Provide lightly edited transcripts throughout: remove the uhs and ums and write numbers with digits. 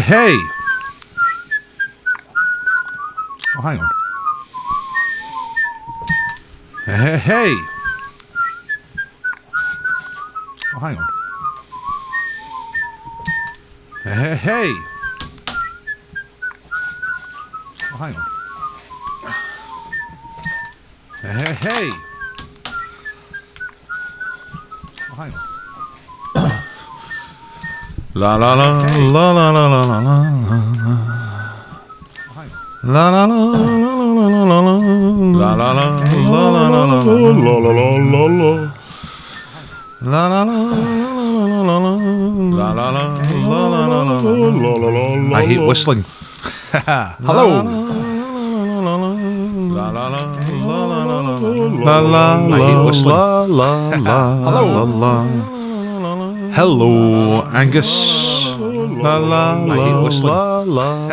Hey. Oh, hang on. Hey. Oh, hang on. Hey. Oh, hang on. Hey. Oh, hang on. La la la la la la la la la la la la la la la. I hate whistling. Hello. La la la la la. I hate whistling. Hello. Hello, Angus. La la. I hate whistling.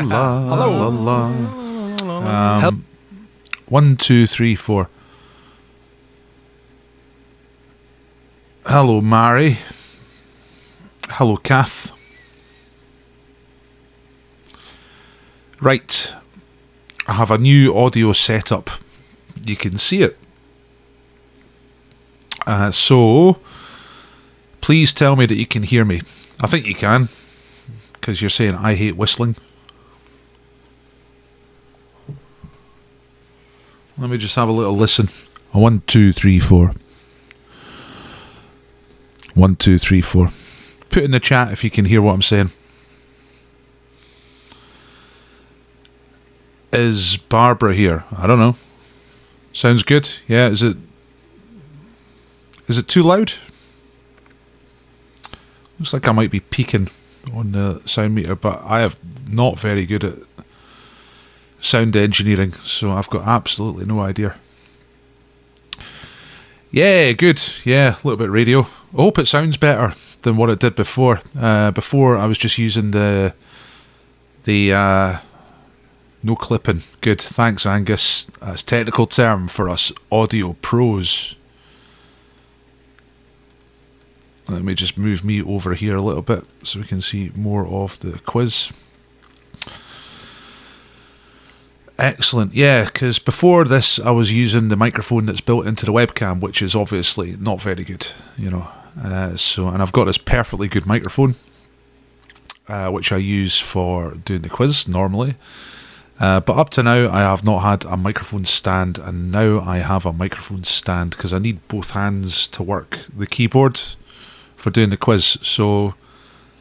Hello. 1, 2, 3, 4. Hello, Mary. Hello, Kath. Right. I have a new audio setup. You can see it. So, please tell me that you can hear me. I think you can, because you're saying I hate whistling. Let me just have a little listen. 1, 2, 3, 4. 1, 2, 3, 4. Put in the chat if you can hear what I'm saying. Is Barbara here? I don't know. Sounds good. Yeah, is it too loud? Looks like I might be peaking on the sound meter, but I am not very good at sound engineering, so I've got absolutely no idea. Yeah, good. Yeah, a little bit radio. I hope it sounds better than what it did before. Before I was just using the no clipping. Good. Thanks, Angus. That's a technical term for us audio pros. Let me just move me over here a little bit so we can see more of the quiz. Excellent. Yeah, because before this I was using the microphone that's built into the webcam, which is obviously not very good, you know. And I've got this perfectly good microphone, which I use for doing the quiz normally. But up to now I have not had a microphone stand, and now I have a microphone stand because I need both hands to work the keyboard for doing the quiz. So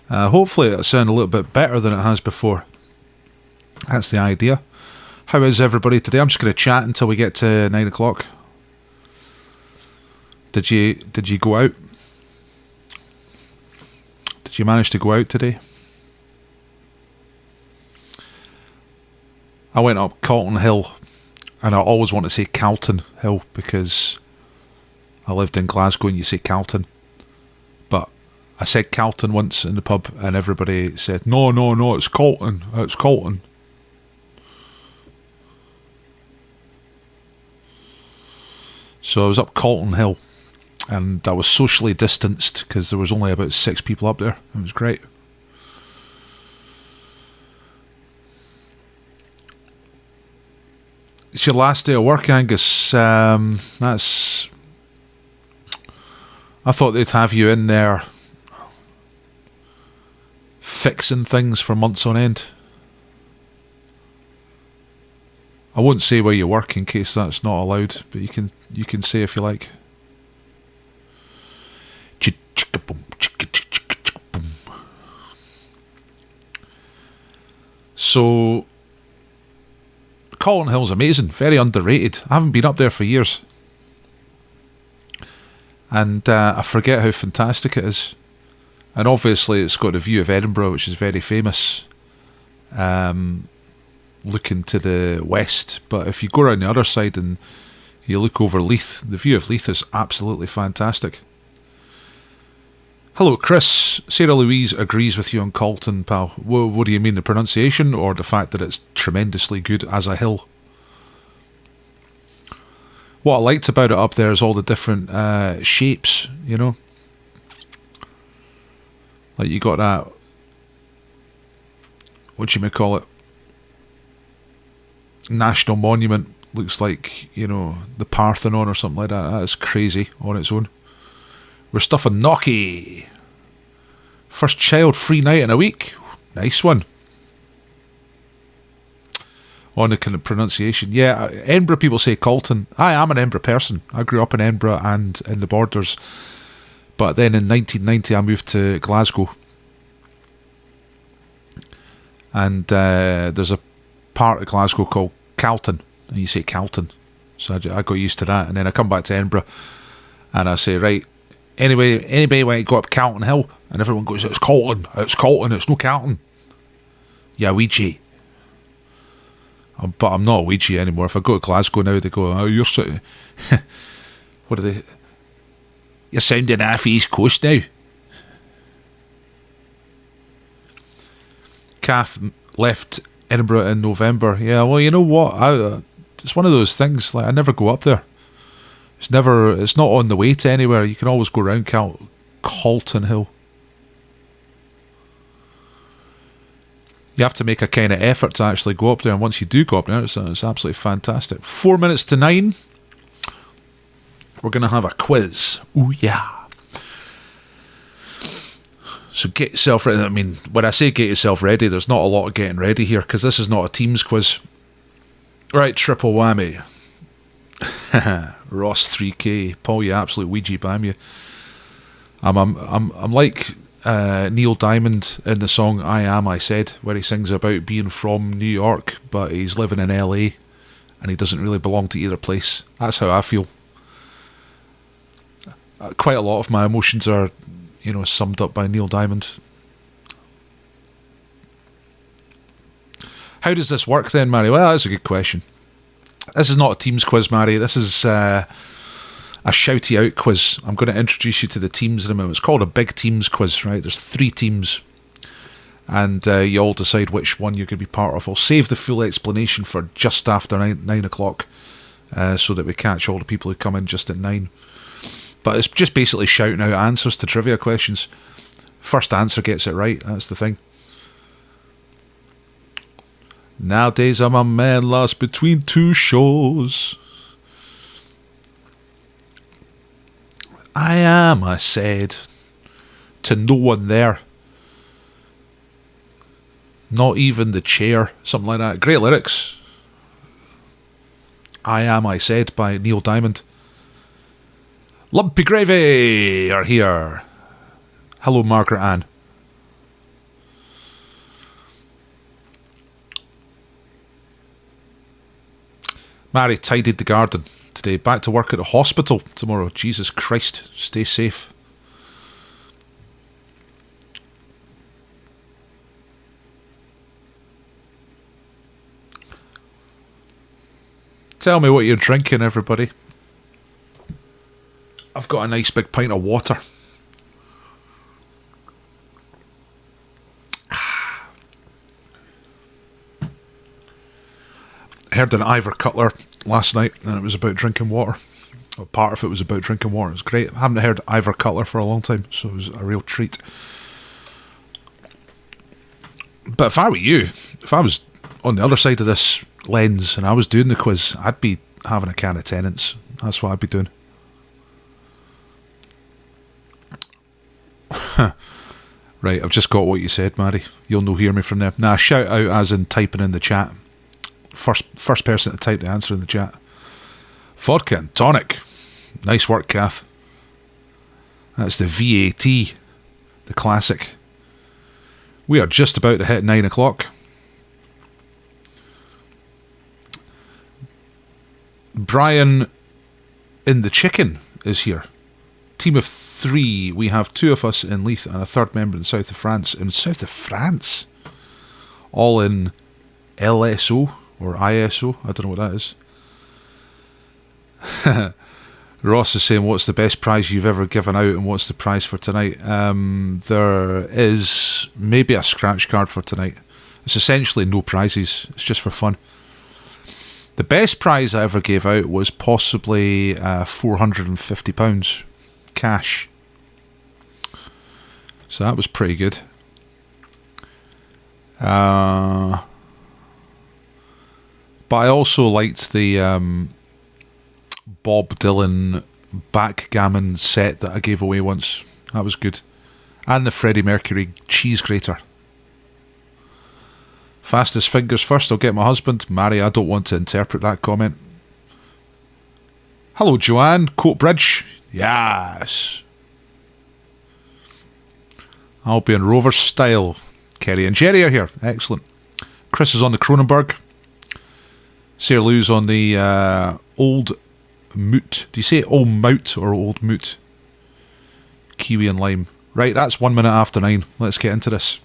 hopefully it'll sound a little bit better than it has before. That's the idea. How is everybody today? I'm just going to chat until we get to 9 o'clock. Did you go out? Did you manage to go out today? I went up Calton Hill, and I always want to say Calton Hill because I lived in Glasgow and you say Calton. But I said Calton once in the pub and everybody said, no, it's Calton. It's Calton. So I was up Calton Hill, and I was socially distanced because there was only about 6 people up there. It was great. It's your last day of work, Angus. I thought they'd have you in there fixing things for months on end. I won't say where you work in case that's not allowed, but you can say if you like. So, Calton Hill's amazing, very underrated. I haven't been up there for years. And I forget how fantastic it is. And obviously it's got a view of Edinburgh, which is very famous. Looking to the west, but if you go around the other side and you look over Leith, the view of Leith is absolutely fantastic. Hello, Chris. Sarah Louise agrees with you on Calton, pal. What do you mean, the pronunciation or the fact that it's tremendously good as a hill? What I liked about it up there is all the different shapes, you know. Like you got that what you may call it, national monument. Looks like, you know, the Parthenon or something like that. That is crazy on its own. We're stuffing gnocchi. First child-free night in a week. Nice one. On the kind of pronunciation. Yeah, Edinburgh people say Colton. I am an Edinburgh person. I grew up in Edinburgh and in the Borders. But then in 1990 I moved to Glasgow. And there's a part of Glasgow called Calton. And you say Calton. So I got used to that. And then I come back to Edinburgh and I say, right, anybody want to go up Calton Hill? And everyone goes, it's Calton, it's no Calton. Yeah, Ouija. But I'm not a Ouija anymore. If I go to Glasgow now, they go, oh, you're sort of what are they? You're sounding half East Coast now. Calf left Edinburgh in November. Yeah, well, you know what? It's one of those things. Like, I never go up there. It's not on the way to anywhere. You can always go around Calton Hill. You have to make a kind of effort to actually go up there, and once you do go up there, it's absolutely fantastic. 4 minutes to 9. We're going to have a quiz. Ooh, yeah. So get yourself ready. I mean, when I say get yourself ready, there's not a lot of getting ready here, because this is not a Teams quiz. Right, triple whammy. Ross 3K. Paul, you absolute Ouija bam you. I'm like Neil Diamond in the song I Am, I Said, where he sings about being from New York, but he's living in LA, and he doesn't really belong to either place. That's how I feel. Quite a lot of my emotions are, you know, summed up by Neil Diamond. How does this work then, Mary? Well, that's a good question. This is not a Teams quiz, Mary. This is a shouty out quiz. I'm going to introduce you to the teams in a moment. It's called a big teams quiz, right? There's 3 teams, and you all decide which one you're going to be part of. I'll save the full explanation for just after 9 o'clock, so that we catch all the people who come in just at 9. But it's just basically shouting out answers to trivia questions. First answer gets it right. That's the thing. Nowadays I'm a man lost between 2 shores. I am, I said, to no one there. Not even the chair. Something like that. Great lyrics. I Am, I Said by Neil Diamond. Lumpy Gravy are here. Hello, Margaret Ann. Mary tidied the garden today. Back to work at the hospital tomorrow. Jesus Christ. Stay safe. Tell me what you're drinking, everybody. I've got a nice big pint of water. I heard an Ivor Cutler last night, and it was about drinking water. Well, part of it was about drinking water. It was great. I haven't heard Ivor Cutler for a long time, so it was a real treat. But if I were you, if I was on the other side of this lens and I was doing the quiz, I'd be having a can of Tennent's. That's what I'd be doing. Right, I've just got what you said, Mary. You'll no hear me from there. Nah, shout out as in typing in the chat. First person to type the answer in the chat. Vodka and tonic. Nice work, Kath. That's the VAT, the classic. We are just about to hit 9 o'clock. Brian in the Chicken is here. Team of 3. We have 2 of us in Leith and a 3rd member in south of France. In south of France? All in LSO or ISO. I don't know what that is. Ross is saying, what's the best prize you've ever given out and what's the prize for tonight? There is maybe a scratch card for tonight. It's essentially no prizes. It's just for fun. The best prize I ever gave out was possibly £450 cash. So that was pretty good. But I also liked the Bob Dylan backgammon set that I gave away once. That was good. And the Freddie Mercury cheese grater. Fastest fingers first, I'll get my husband. Mary, I don't want to interpret that comment. Hello, Joanne. Coatbridge. Yes. I'll be in Rovers style. Kerry and Jerry are here. Excellent. Chris is on the Cronenberg. Sarah Lou's on the Old Moot. Do you say Old Mout or Old Moot? Kiwi and lime. Right, that's 1 minute after 9. Let's get into this.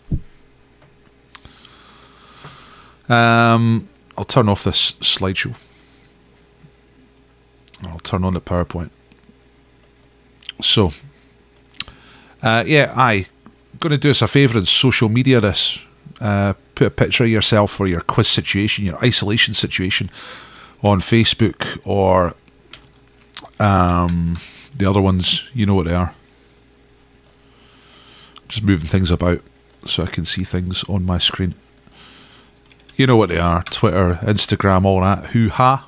I'll turn off this slideshow. I'll turn on the PowerPoint. So, going to do us a favour and social media this. Put a picture of yourself or your quiz situation, your isolation situation on Facebook or the other ones. You know what they are. Just moving things about so I can see things on my screen. You know what they are. Twitter, Instagram, all that. Hoo-ha.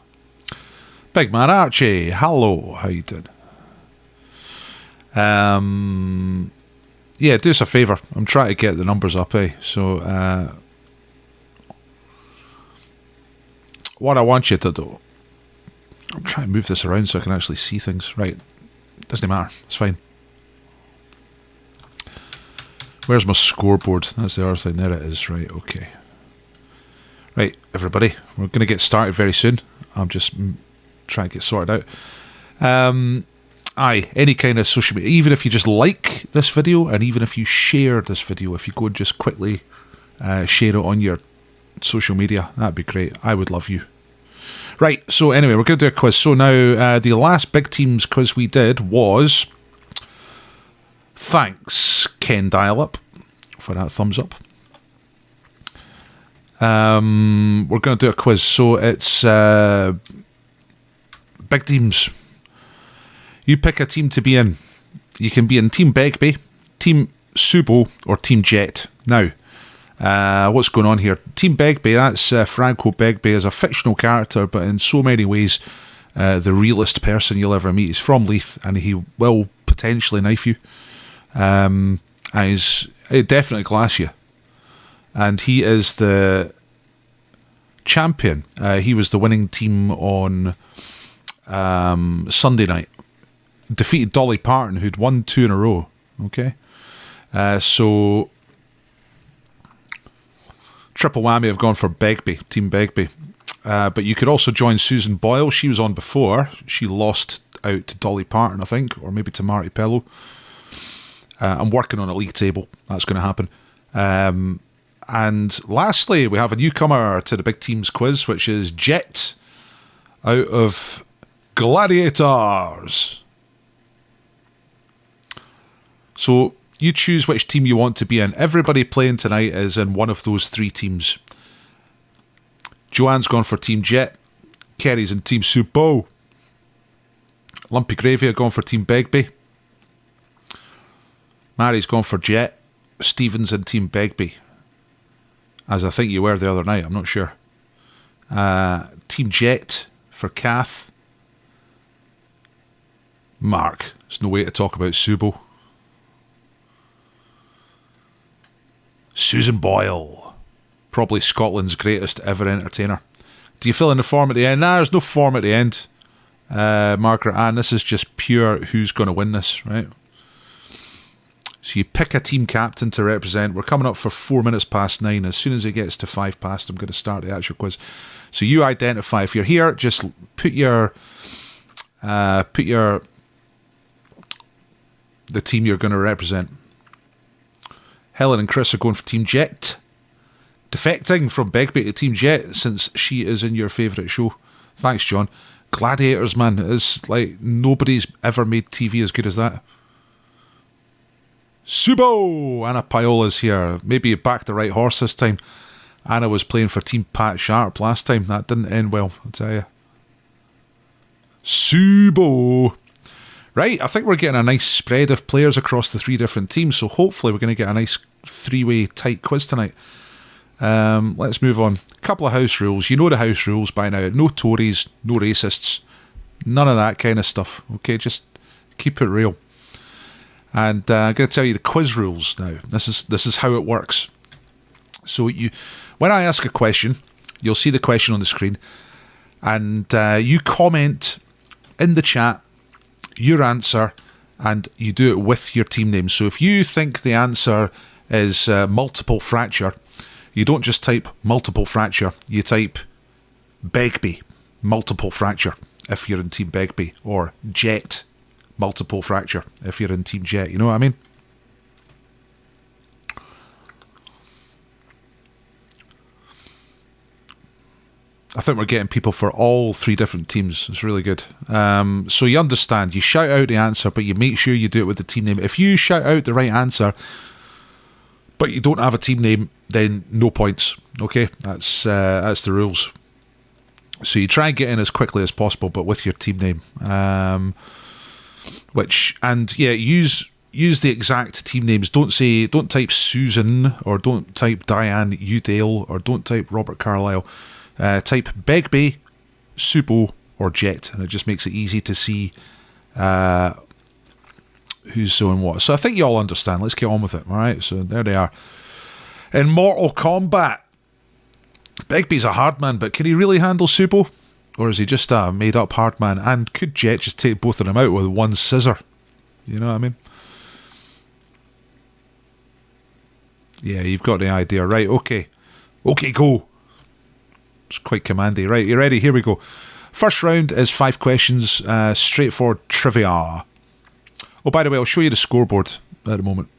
Big man Archie, hello. How you doing? Do us a favour. I'm trying to get the numbers up, So, what I want you to do... I'm trying to move this around so I can actually see things. Right. Doesn't matter. It's fine. Where's my scoreboard? That's the other thing. There it is. Right, okay. Right, everybody. We're going to get started very soon. I'm just trying to get sorted out. Any kind of social media. Even if you just like this video, and even if you share this video, if you go and just quickly share it on your social media, that'd be great. I would love you. Right, so anyway, we're going to do a quiz. So now, the last Big Teams quiz we did was... Thanks, Ken Dial-Up, for that thumbs up. We're going to do a quiz. So it's Big Teams. You pick a team to be in. You can be in Team Begbie, Team Subo, or Team Jet. Now, what's going on here? Team Begbie, that's Franco Begbie, is a fictional character, but in so many ways, the realest person you'll ever meet. He's from Leith, and he will potentially knife you. And he's definitely class you. And he is the champion. He was the winning team on Sunday night. Defeated Dolly Parton, who'd won 2 in a row. Okay. So triple whammy have gone for Begbie, Team Begbie. But you could also join Susan Boyle. She was on before. She lost out to Dolly Parton, I think, or maybe to Marty Pello. I'm working on a league table. That's going to happen. And lastly, we have a newcomer to the Big Teams quiz, which is Jet out of Gladiators. So you choose which team you want to be in. Everybody playing tonight is in one of those 3 teams. Joanne's gone for Team Jet. Kerry's in Team Supo. Lumpy Gravy are gone for Team Begbie. Mary's gone for Jet. Stephen's in Team Begbie. As I think you were the other night, I'm not sure. Team Jet for Kath. Mark. There's no way to talk about Subo. Susan Boyle. Probably Scotland's greatest ever entertainer. Do you fill in the form at the end? Nah, there's no form at the end. Margaret Ann, this is just pure who's going to win this, right? So you pick a team captain to represent. We're coming up for 4 minutes past 9. As soon as it gets to 5 past, I'm going to start the actual quiz. So you identify. If you're here, just put the team you're going to represent. Helen and Chris are going for Team Jet. Defecting from Begbie to Team Jet since she is in your favourite show. Thanks, John. Gladiators, man. It's like nobody's ever made TV as good as that. Subo! Anna Piola's here. Maybe back the right horse this time. Anna was playing for Team Pat Sharp last time. That didn't end well, I'll tell you. Subo! Right, I think we're getting a nice spread of players across the 3 different teams, so hopefully we're going to get a nice 3-way tight quiz tonight. Let's move on. Couple of house rules. You know the house rules by now. No Tories, no racists, none of that kind of stuff. Okay, just keep it real. And I'm going to tell you the quiz rules now. This is how it works. So when I ask a question, you'll see the question on the screen, and you comment in the chat your answer, and you do it with your team name. So if you think the answer is multiple fracture, you don't just type multiple fracture, you type Begbie, multiple fracture, if you're in Team Begbie, or Jet, multiple fracture, if you're in Team Jet. You know what I mean? I think we're getting people for all three different teams. It's really good. So you understand, you shout out the answer, but you make sure you do it with the team name. If you shout out the right answer, but you don't have a team name, then no points. Okay, that's the rules. So you try and get in as quickly as possible, but with your team name. Use the exact team names. Don't type Susan, or don't type Diane Udale, or don't type Robert Carlyle. Type Begbie, Supo, or Jet, and it just makes it easy to see who's so and what. So I think you all understand. Let's get on with it. All right. So there they are. In Mortal Kombat, Begbie's a hard man, but can he really handle Supo, or is he just a made-up hard man? And could Jet just take both of them out with one scissor? You know what I mean? Yeah, you've got the idea, right? Okay, go. It's quite commandy. Right, you ready? Here we go. First round is 5 questions, straightforward trivia. Oh, by the way, I'll show you the scoreboard at the moment.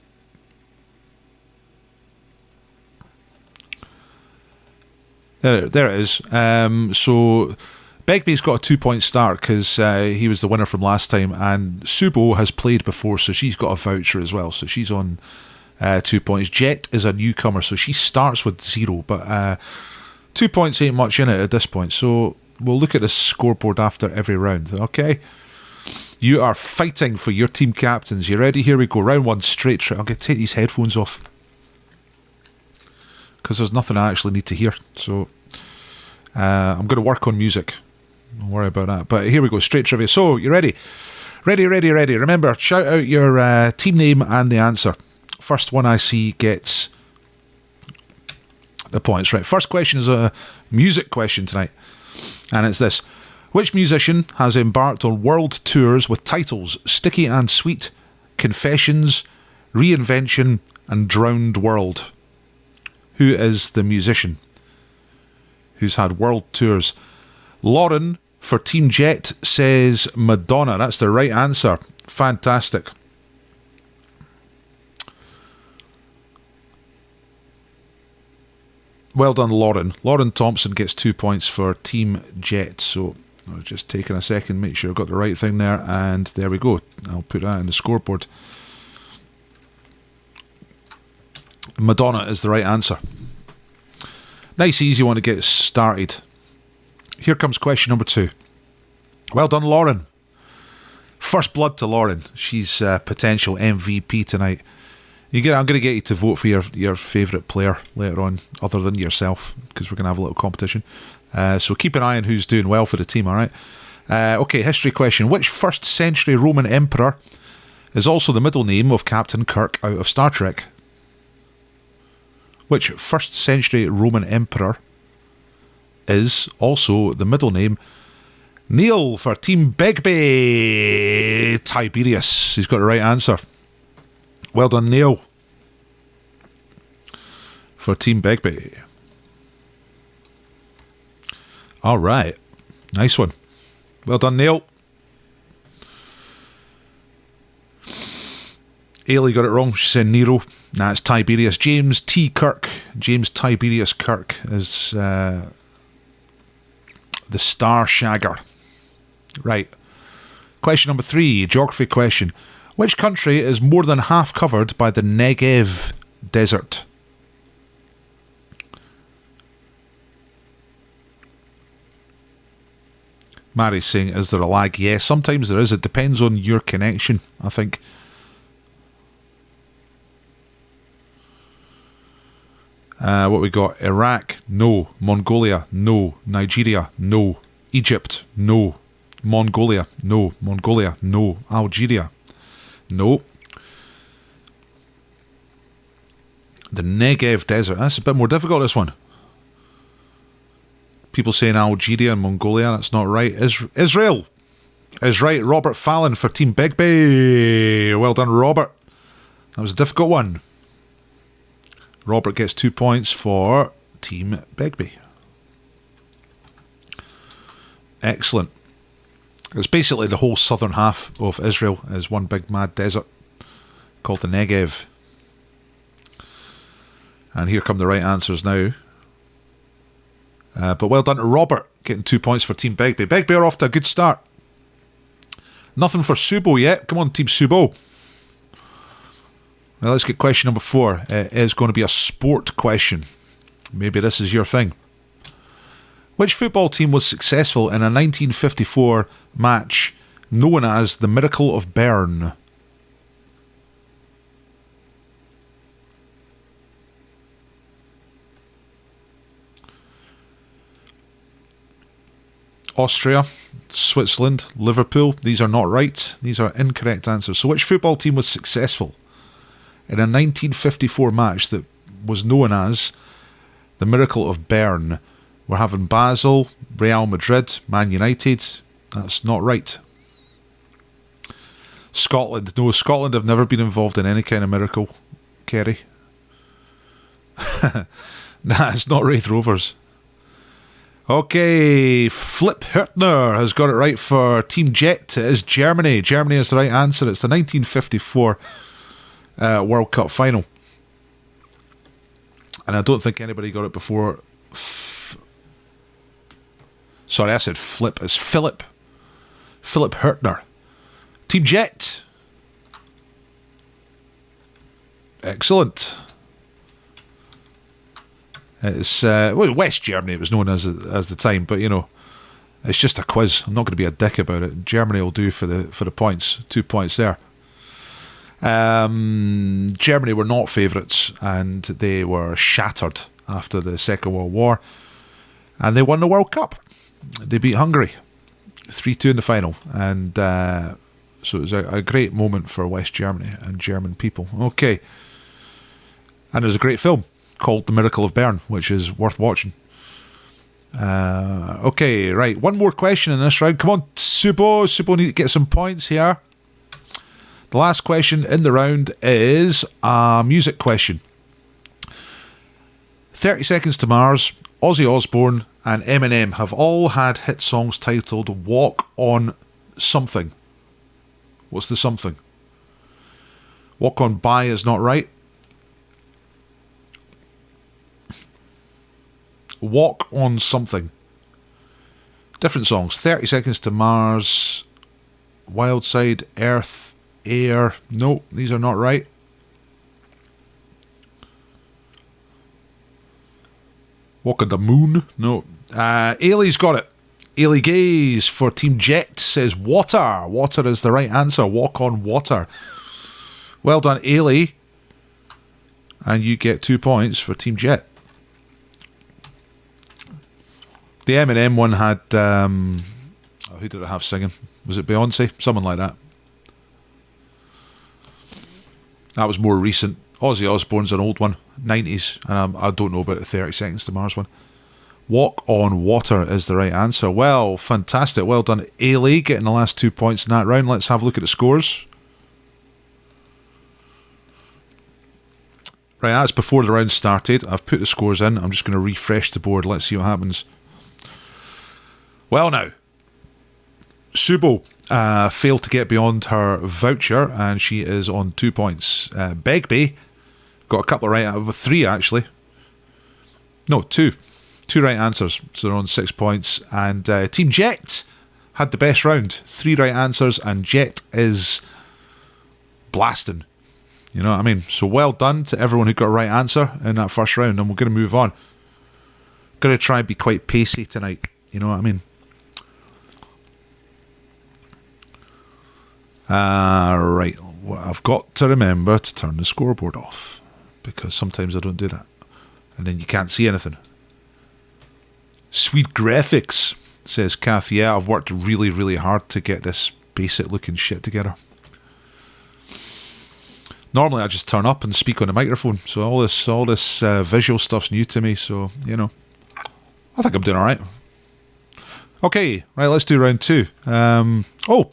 There it is. So Begbie's got a 2-point start because he was the winner from last time, and Subo has played before, so she's got a voucher as well. So she's on 2 points. Jet is a newcomer, so she starts with 0, but 2 points ain't much in it at this point. So we'll look at the scoreboard after every round. Okay, you are fighting for your team captains. You ready? Here we go. Round 1, straight. I'm going to take these headphones off because there's nothing I actually need to hear. So I'm going to work on music. Don't worry about that. But here we go, straight trivia. So you ready? Ready. Remember, shout out your team name and the answer. First one I see gets the points. Right. First question is a music question tonight, and it's this: which musician has embarked on world tours with titles Sticky and Sweet, Confessions, Reinvention, and Drowned World? Who is the musician who's had world tours? Lauren for Team Jet says Madonna. That's the right answer. Fantastic. Well done, Lauren. Lauren Thompson gets 2 points for Team Jet. So I'll just taking a second, make sure I've got the right thing there, and there we go. I'll put that in the scoreboard. Madonna is the right answer. Nice, easy one to get started. Here comes question number 2. Well done, Lauren. First blood to Lauren. She's potential MVP tonight. I'm going to get you to vote for your favourite player later on, other than yourself, because we're going to have a little competition. So keep an eye on who's doing well for the team, all right? Okay, history question. Which 1st century Roman emperor is also the middle name of Captain Kirk out of Star Trek? Which 1st century Roman emperor is also the middle name? Neil for Team Begbie. Tiberius. He's got the right answer. Well done, Neil, for Team Begbie. All right. Nice one. Well done, Neil. Ailey got it wrong. She said Nero. Nah, it's Tiberius. James T. Kirk. James Tiberius Kirk is the Star Shagger. Right. Question number 3, geography question. Which country is more than half covered by the Negev desert? Mary's saying, is there a lag? Yes, sometimes there is. It depends on your connection, I think. What we got? Iraq, no. Mongolia, no. Nigeria, no. Egypt, no. Mongolia, no. Mongolia, no. Algeria, no. The Negev Desert. That's a bit more difficult, this one. People saying Algeria and Mongolia. That's not right. Israel is right. Robert Fallon for Team Begbie. Well done, Robert. That was a difficult one. Robert gets 2 points for Team Begbie. Excellent. It's basically the whole southern half of Israel is one big mad desert called the Negev. And here come the right answers now. But well done to Robert, getting 2 points for Team Begbie. Begbie are off to a good start. Nothing for Subo yet. Come on, Team Subo. Now let's get question number 4. It is going to be a sport question. Maybe this is your thing. Which football team was successful in a 1954 match known as the Miracle of Bern? Austria, Switzerland, Liverpool. These are not right. These are incorrect answers. So which football team was successful in a 1954 match that was known as the Miracle of Bern? We're having Basel, Real Madrid, Man United. That's not right. Scotland. No, Scotland have never been involved in any kind of miracle, Kerry. Nah, it's not Wraith Rovers. Okay, Flip Hürtner has got it right for Team Jet. It is Germany. Germany is the right answer. It's the 1954 World Cup final. And I don't think anybody got it before. Sorry, I said Flip. It's Philip. Philip Hürtner. Team Jet. Excellent. It's West Germany it was known as the time, but you know, it's just a quiz. I'm not going to be a dick about it. Germany will do for the points. 2 points there. Germany were not favourites, and they were shattered after the Second World War, and they won the World Cup. They beat Hungary 3-2 in the final, and so it was a great moment for West Germany and German people. Okay, and there's a great film called The Miracle of Bern, which is worth watching. Okay, right. One more question in this round. Come on, Subo. Subo need to get some points here. The last question in the round is a music question. 30 Seconds to Mars, Ozzy Osbourne and Eminem have all had hit songs titled Walk on Something. What's the something? Walk on By is not right. Walk on Something. Different songs. 30 Seconds to Mars, Wild Side, Earth, Air. No, these are not right. Walk on the Moon. No. Ailey's got it. Ailey Gaze for Team Jet says water. Water is the right answer. Walk on Water. Well done, Ailey. And you get 2 points for Team Jet. The Eminem one had... who did it have singing? Was it Beyonce? Someone like that. That was more recent. Ozzy Osbourne's an old one. 90s. And I don't know about the 30 Seconds to Mars one. Walk on Water is the right answer. Well, fantastic. Well done, Ailey, getting the last 2 points in that round. Let's have a look at the scores. Right, that's before the round started. I've put the scores in. I'm just going to refresh the board. Let's see what happens. Well, now, Subo failed to get beyond her voucher, and she is on 2 points. Begbie got a couple of right out of 3, actually. No, 2. 2 right answers, so they're on 6 points. And Team Jet had the best round. 3 right answers, and Jet is blasting. You know what I mean? So well done to everyone who got a right answer in that first round, and we're going to move on. Going to try and be quite pacey tonight. You know what I mean? Right, well, I've got to remember to turn the scoreboard off, because sometimes I don't do that. and then you can't see anything. Sweet graphics, says Kath. Yeah, I've worked really, really hard to get this basic looking shit together. Normally I just turn up and speak on the microphone, so all this visual stuff's new to me, so, you know, I think I'm doing alright. Okay, right, let's do round 2. Oh,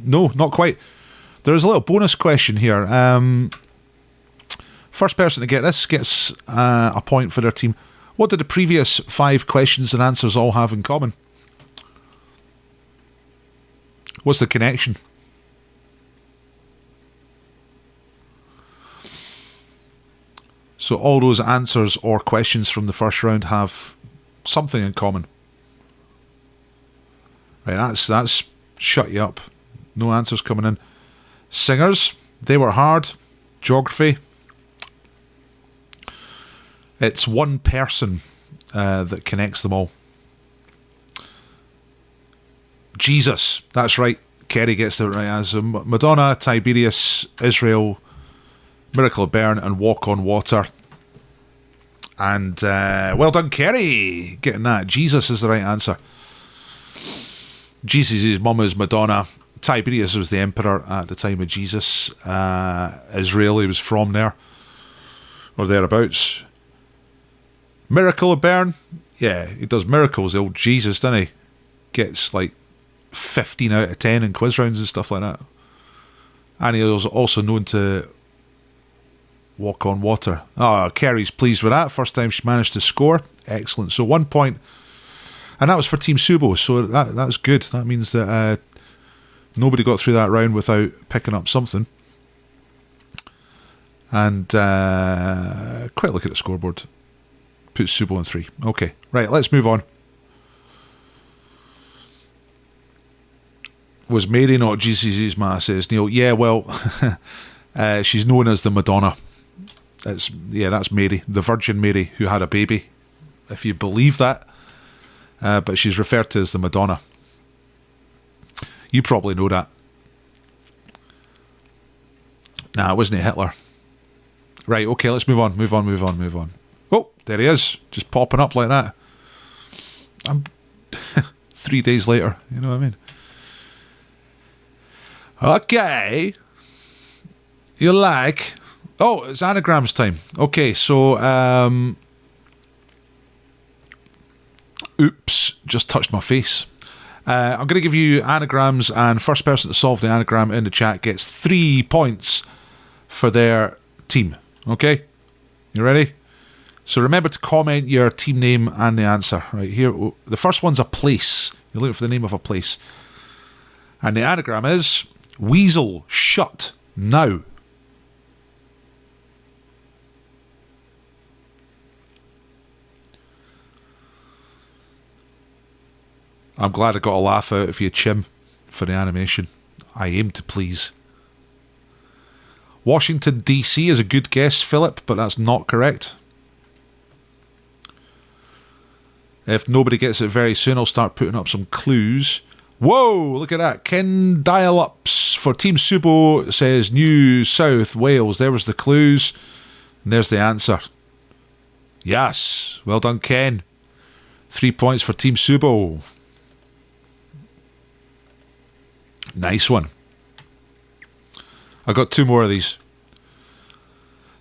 no, not quite. There's a little bonus question here. First person to get this gets a point for their team. What did the previous 5 questions and answers all have in common? What's the connection? So all those answers or questions from the first round have something in common. Right, that's shut you up. No answers coming in. Singers, they were hard. Geography. It's one person that connects them all. Jesus, that's right. Kerry gets it right. As Madonna, Tiberius, Israel, Miracle of Bern, and Walk on Water. And well done, Kerry, getting that. Jesus is the right answer. Jesus' mum is Madonna. Tiberius was the emperor at the time of Jesus. Israel, he was from there, or thereabouts. Miracle of Bern, yeah, he does miracles, the old Jesus, doesn't he? Gets like 15 out of 10 in quiz rounds and stuff like that. And he was also known to walk on water. Oh, Kerry's pleased with that. First time she managed to score. Excellent. So 1 point. And that was for Team Subo, so that's good. That means that nobody got through that round without picking up something. And quick look at the scoreboard. Puts Subo on 3. Okay, right, let's move on. Was Mary not Jesus' ma, says Neil. Yeah, well, she's known as the Madonna. That's Mary, the Virgin Mary, who had a baby, if you believe that. But she's referred to as the Madonna. You probably know that. Nah, it wasn't Hitler. Right, okay, let's move on. Oh, there he is, just popping up like that. I'm 3 days later, you know what I mean? Okay. You like... Oh, it's anagrams time. Okay, so... Oops, just touched my face. I'm going to give you anagrams, and first person to solve the anagram in the chat gets 3 points for their team. Okay? You ready? So remember to comment your team name and the answer. Right here, the first one's a place. You're looking for the name of a place. And the anagram is Weasel Shut Now. I'm glad I got a laugh out of you, Chim, for the animation. I aim to please. Washington, D.C. is a good guess, Philip, but that's not correct. If nobody gets it very soon, I'll start putting up some clues. Whoa, look at that. Ken Dial-Ups for Team Subo says New South Wales. There was the clues. And there's the answer. Yes. Well done, Ken. 3 points for Team Subo. Nice one. I got 2 more of these.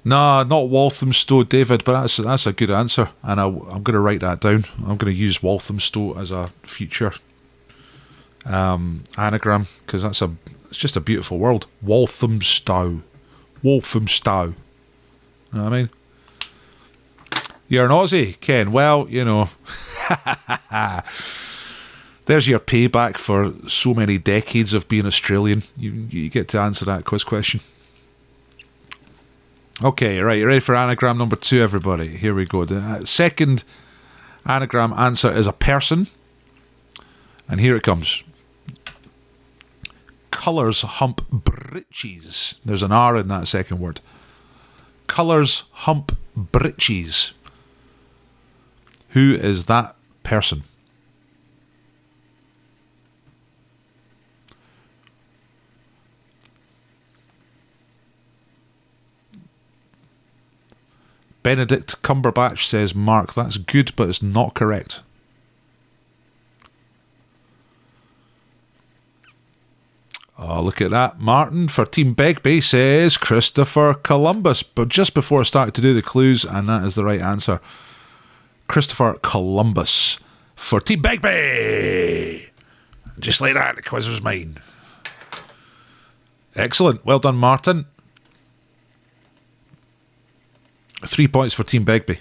Nah, not Walthamstow, David, but that's a good answer, and I'm going to write that down. I'm going to use Walthamstow as a future anagram, because it's just a beautiful word. Walthamstow. You know what I mean? You're an Aussie, Ken. Well, you know. There's your payback for so many decades of being Australian. You get to answer that quiz question. Okay, right, you ready for anagram number 2, everybody? Here we go. The second anagram answer is a person. And here it comes. Colours hump britches. There's an R in that second word. Colours hump britches. Who is that person? Benedict Cumberbatch says, Mark, that's good, but it's not correct. Oh, look at that. Martin for Team Begbie says Christopher Columbus, but just before I started to do the clues, and that is the right answer. Christopher Columbus for Team Begbie. Just like that, the quiz was mine. Excellent. Well done, Martin. 3 points for Team Begbie.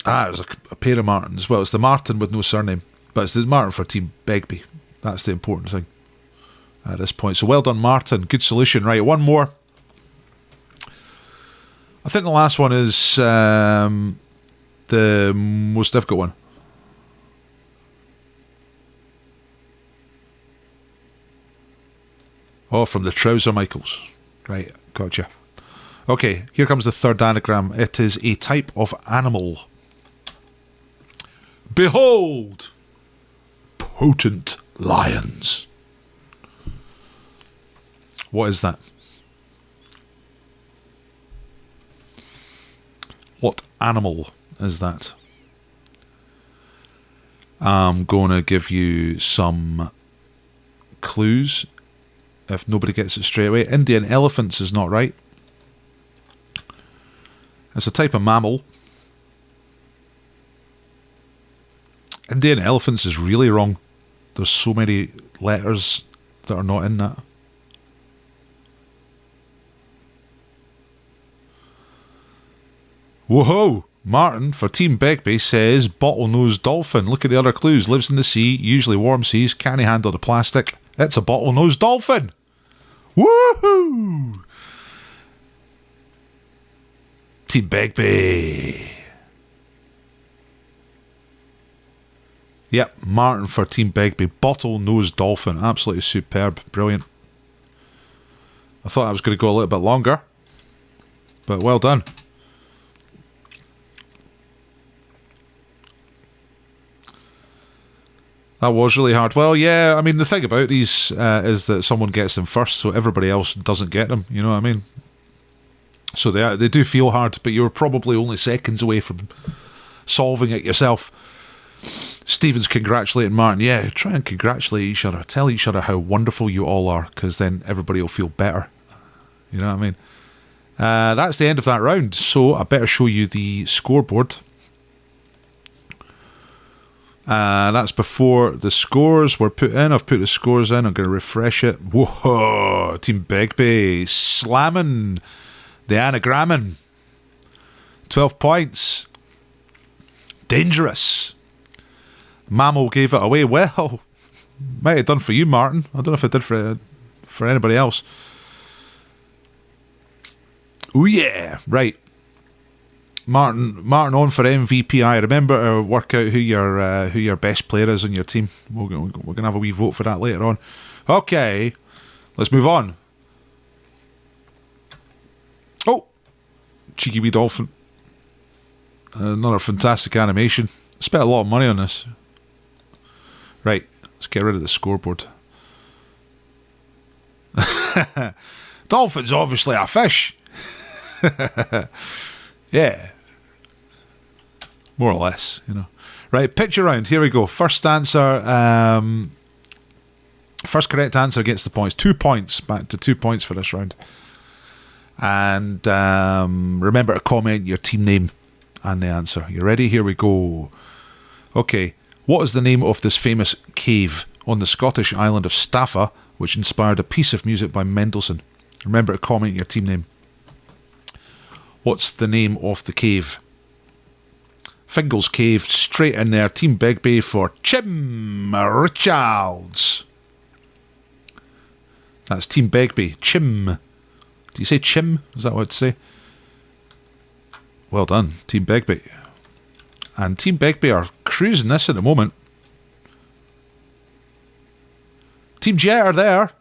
There's a pair of Martins. Well, it's the Martin with no surname, but it's the Martin for Team Begbie. That's the important thing at this point. So well done, Martin. Good solution. Right, one more. I think the last one is the most difficult one. Oh, from the Trouser Michaels. Right, gotcha. Okay, here comes the third anagram. It is a type of animal. Behold, potent lions. What is that? What animal is that? I'm going to give you some clues if nobody gets it straight away. Indian elephants is not right. It's a type of mammal. Indian elephants is really wrong. There's so many letters that are not in that. Whoa! Martin for Team Begbie says bottlenose dolphin. Look at the other clues. Lives in the sea, usually warm seas, can't handle the plastic. It's a bottlenose dolphin. Woohoo! Team Begbie. Yep, Martin for Team Begbie. Bottlenose dolphin. Absolutely superb. Brilliant. I thought I was going to go a little bit longer, but well done. That was really hard. Well, yeah, I mean, the thing about these is that someone gets them first, so everybody else doesn't get them. You know what I mean? So they do feel hard, but you're probably only seconds away from solving it yourself. Stephen's congratulating Martin. Yeah, try and congratulate each other. Tell each other how wonderful you all are, because then everybody will feel better. You know what I mean? That's the end of that round, so I better show you the scoreboard. That's before the scores were put in. I've put the scores in. I'm going to refresh it. Whoa! Team Begbie slamming the anagramming. 12 points. Dangerous. Mammal gave it away. Well, might have done for you, Martin. I don't know if I did for anybody else. Oh yeah, right. Martin on for MVP. I remember to work out who your best player is on your team. We're gonna have a wee vote for that later on. Okay, let's move on. Oh, cheeky wee dolphin. Another fantastic animation. Spent a lot of money on this. Right, let's get rid of the scoreboard. Dolphin's obviously a fish. Yeah. More or less, you know. Right, picture round. Here we go. First answer. First correct answer gets the points. 2 points. Back to 2 points for this round. And remember to comment your team name and the answer. You ready? Here we go. Okay. What is the name of this famous cave on the Scottish island of Staffa, which inspired a piece of music by Mendelssohn? Remember to comment your team name. What's the name of the cave? Fingal's Cave, straight in there. Team Begbie for Chim Richards. That's Team Begbie. Chim. Do you say Chim? Is that what I'd say? Well done, Team Begbie. And Team Begbie are cruising this at the moment. Team Jet are there.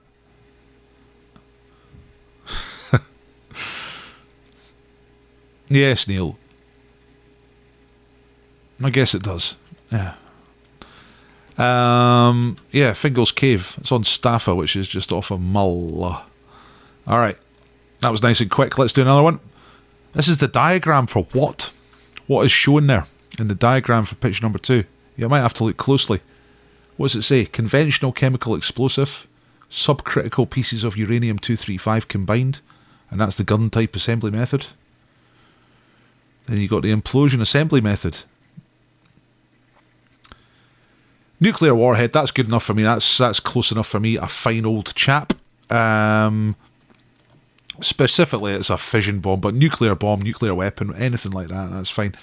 Yes, Neil. I guess it does. Yeah. Yeah, Fingal's Cave. It's on Staffa, which is just off of Mull. Alright. That was nice and quick. Let's do another one. This is the diagram for what? What is shown there in the diagram for picture number 2? You might have to look closely. What does it say? Conventional chemical explosive, subcritical pieces of uranium-235 combined, and that's the gun type assembly method. Then you got the implosion assembly method. Nuclear warhead, that's good enough for me. That's close enough for me. A fine old chap. Specifically, it's a fission bomb, but nuclear bomb, nuclear weapon, anything like that, that's fine.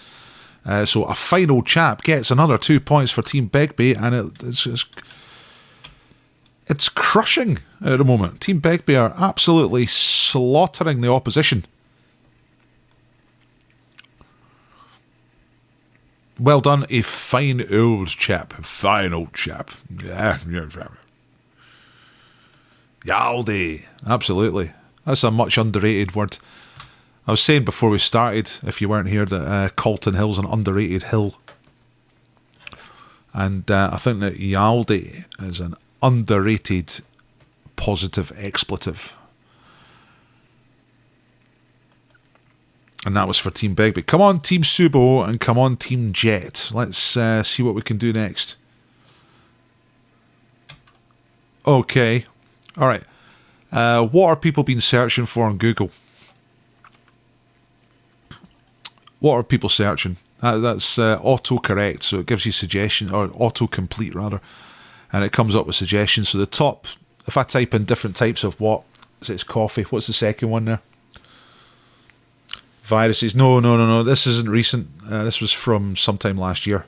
So a fine old chap gets another 2 points for Team Begbie, and it's crushing at the moment. Team Begbie are absolutely slaughtering the opposition. Well done, a fine old chap. Fine old chap. Yeah. Yaldi. Absolutely. That's a much underrated word. I was saying before we started, if you weren't here, that Calton Hill's an underrated hill. And I think that Yaldi is an underrated positive expletive. And that was for Team Begbie. Come on, Team Subo, and come on, Team Jet. Let's see what we can do next. Okay. All right. What are people been searching for on Google? What are people searching? That's autocorrect, so it gives you suggestion, or autocomplete rather, and it comes up with suggestions. So the top, if I type in different types of what, so it's coffee. What's the second one there? Viruses. No. This isn't recent. This was from sometime last year.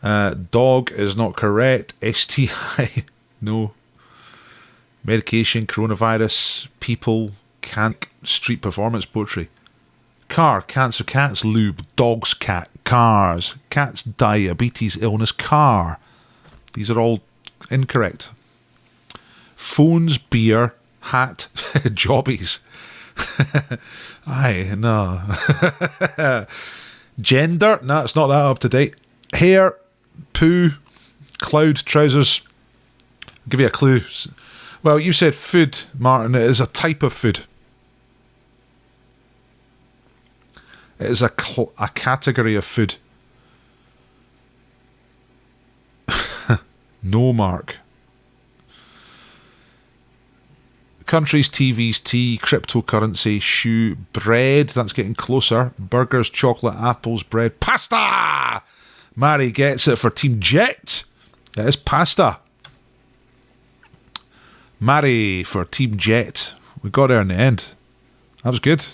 Dog is not correct. STI. No. Medication, coronavirus, people, street performance poetry. Car, cancer, cats, lube, dogs, cat, cars, cats, diabetes, illness, car. These are all incorrect. Phones, beer, hat, jobbies. Aye, no. Gender, no, it's not that up to date. Hair, poo, cloud, trousers. I'll give you a clue. Well, you said food, Martin. It is a type of food. It is a category of food. No, Mark. Countries, TVs, tea, cryptocurrency, shoe, bread. That's getting closer. Burgers, chocolate, apples, bread, pasta. Mary gets it for Team Jet. It is pasta. Mary for Team Jet. We got there in the end. That was good.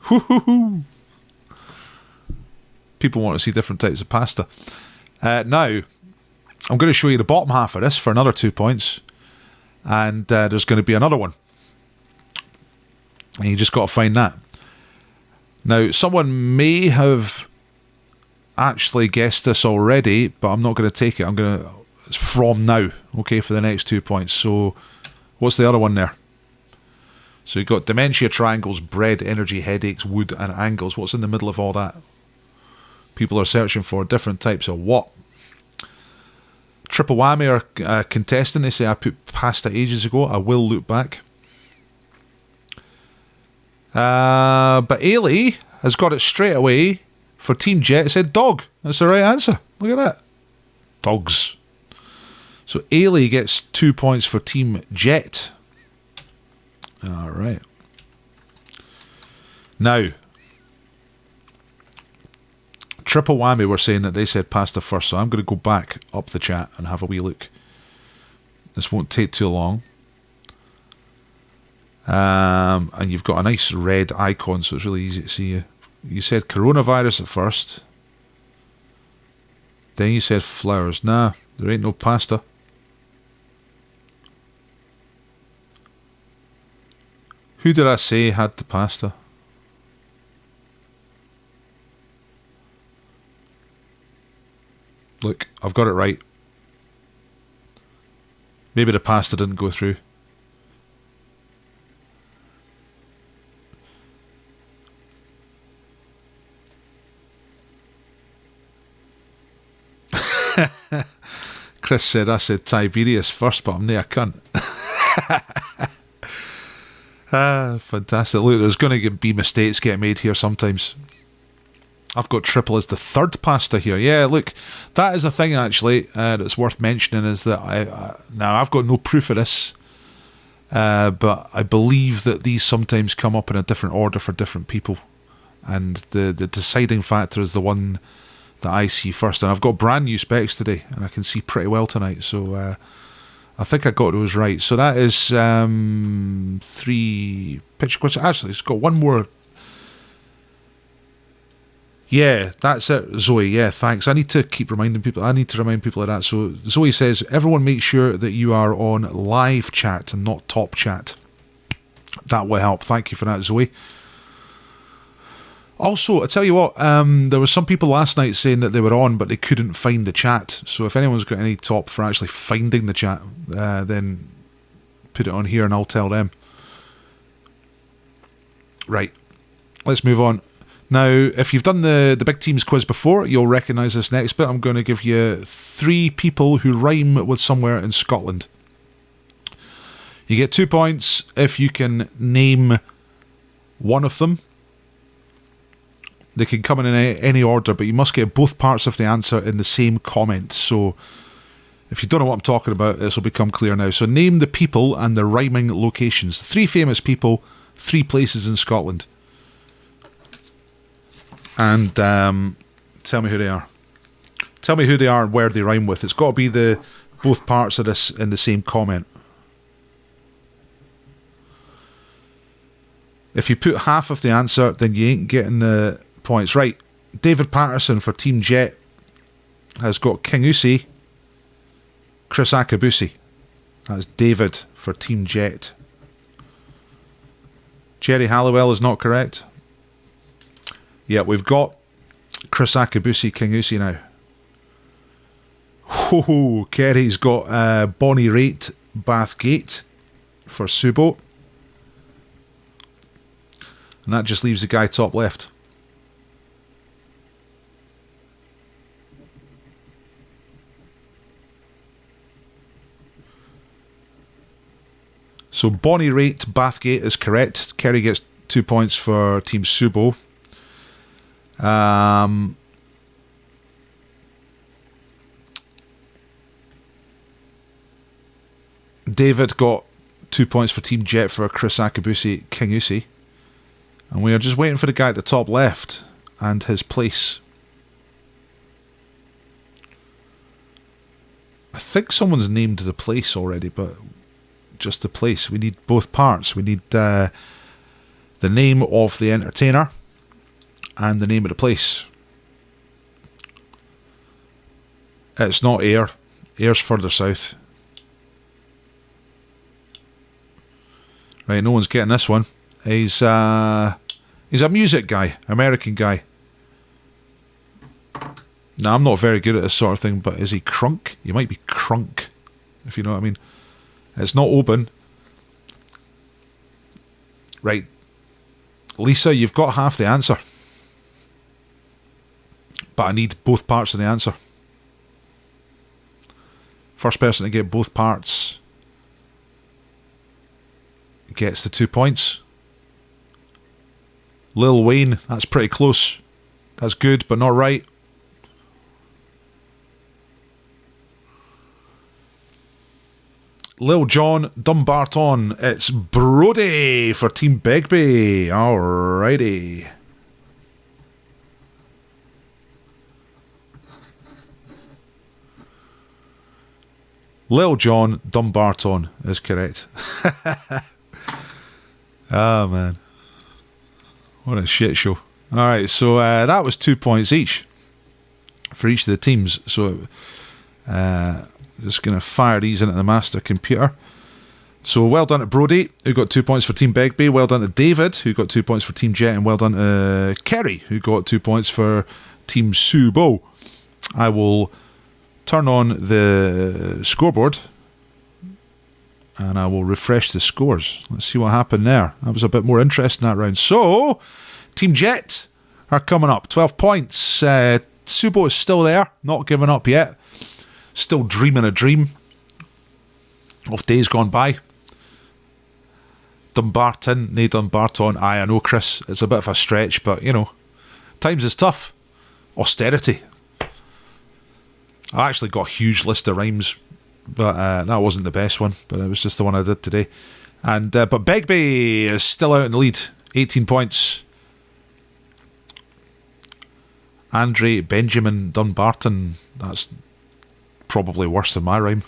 Hoo-hoo-hoo. People want to see different types of pasta. Now, I'm going to show you the bottom half of this for another 2 points. And there's going to be another one. And you just got to find that. Now, someone may have actually guessed this already, but I'm not going to take it. It's from now, okay, for the next 2 points. So, what's the other one there? So you've got dementia, triangles, bread, energy, headaches, wood, and angles. What's in the middle of all that? People are searching for different types of what? Triple whammy or contestant. They say I put pasta ages ago. I will look back. But Ailey has got it straight away for Team Jet. It said dog. That's the right answer. Look at that. Dogs. So Ailey gets 2 points for Team Jet. All right. Now, triple whammy were saying that they said pasta first, so I'm going to go back up the chat and have a wee look. This won't take too long. And you've got a nice red icon, so it's really easy to see you. You said coronavirus at first. Then you said flowers. Nah, there ain't no pasta. Who did I say had the pasta? Look, I've got it right. Maybe the pasta didn't go through. Chris said I said Tiberius first, but I'm near a cunt. Fantastic. Look, there's going to be mistakes get made here sometimes. I've got triple as the third pasta here. Yeah, look, that is a thing actually that's worth mentioning, is that now I've got no proof of this, but I believe that these sometimes come up in a different order for different people, and the deciding factor is the one that I see first. And I've got brand new specs today, and I can see pretty well tonight, so I think I got those right. So that is 3 picture questions. Actually, it's got one more. Yeah, that's it, Zoe. Yeah, thanks. I need to keep reminding people. I need to remind people of that. So Zoe says, everyone make sure that you are on live chat and not top chat. That will help. Thank you for that, Zoe. Also, I tell you what, there was some people last night saying that they were on, but they couldn't find the chat. So if anyone's got any top for actually finding the chat, then put it on here and I'll tell them. Right, let's move on. Now, if you've done the big teams quiz before, you'll recognise this next bit. I'm going to give you 3 people who rhyme with somewhere in Scotland. You get 2 points if you can name one of them. They can come in any order, but you must get both parts of the answer in the same comment. So if you don't know what I'm talking about, this will become clear now. So name the people and the rhyming locations. 3 famous people, 3 places in Scotland. And tell me who they are. Tell me who they are and where they rhyme with. It's got to be both parts of this in the same comment. If you put half of the answer, then you ain't getting the points. Right, David Patterson for Team Jet has got King Usi, Chris Akabusi. That's David for Team Jet. Jerry Halliwell is not correct. Yeah, we've got Chris Akabusi, King Usi now. Oh, Kerry's got Bonnie Raitt, Bathgate for Subo. And that just leaves the guy top left. So Bonnie Raitt, Bathgate is correct. Kerry gets 2 points for Team Subo. David got 2 points for Team Jet for Chris Akabusi, King Usi. And we are just waiting for the guy at the top left and his place. I think someone's named the place already, but just the place. We need both parts. We need the name of the entertainer and the name of the place. It's not Ayr. Ayr's further south. Right, no one's getting this one. He's a music guy, American guy. Now, I'm not very good at this sort of thing, but is he crunk? He might be crunk, if you know what I mean. It's not open. Right. Lisa, you've got half the answer. But I need both parts of the answer. First person to get both parts gets the 2 points. Lil Wayne, that's pretty close. That's good, but not right. Lil Jon, Dumbarton. It's Brody for Team Begbie. Alrighty. Lil Jon, Dumbarton is correct. Oh, man. What a shit show. Alright, so that was 2 points each for each of the teams. So just going to fire these into the master computer. So well done to Brody, who got 2 points for Team Begbie. Well done to David, who got 2 points for Team Jet. And well done to Kerry, who got 2 points for Team Subo. I will turn on the scoreboard and I will refresh the scores. Let's see what happened there. That was a bit more interesting that round. So, Team Jet are coming up. 12 points. Subo is still there, not giving up yet. Still dreaming a dream of days gone by. Dumbarton, nae Dumbarton. I know, Chris, it's a bit of a stretch, but, you know, times is tough. Austerity. I actually got a huge list of rhymes, but that wasn't the best one, but it was just the one I did today. And but Begbie is still out in the lead, 18 points. Andre Benjamin Dunbarton, that's probably worse than my rhyme.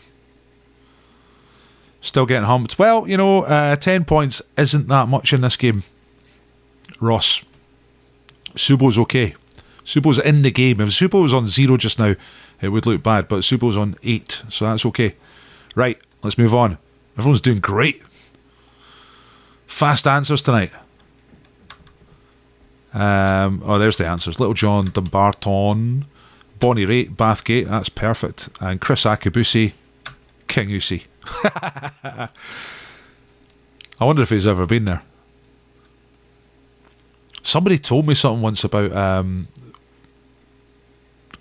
Still getting humped. Well, you know, 10 points isn't that much in this game. Ross. Subo's okay. Subo's in the game. If Subo was on 0 just now, it would look bad, but Subo's on 8, so that's okay. Right, let's move on. Everyone's doing great. Fast answers tonight. Oh, there's the answers. Little John Dumbarton, Bonnie Raitt, Bathgate, that's perfect. And Chris Akabusi, King Usi. I wonder if he's ever been there. Somebody told me something once about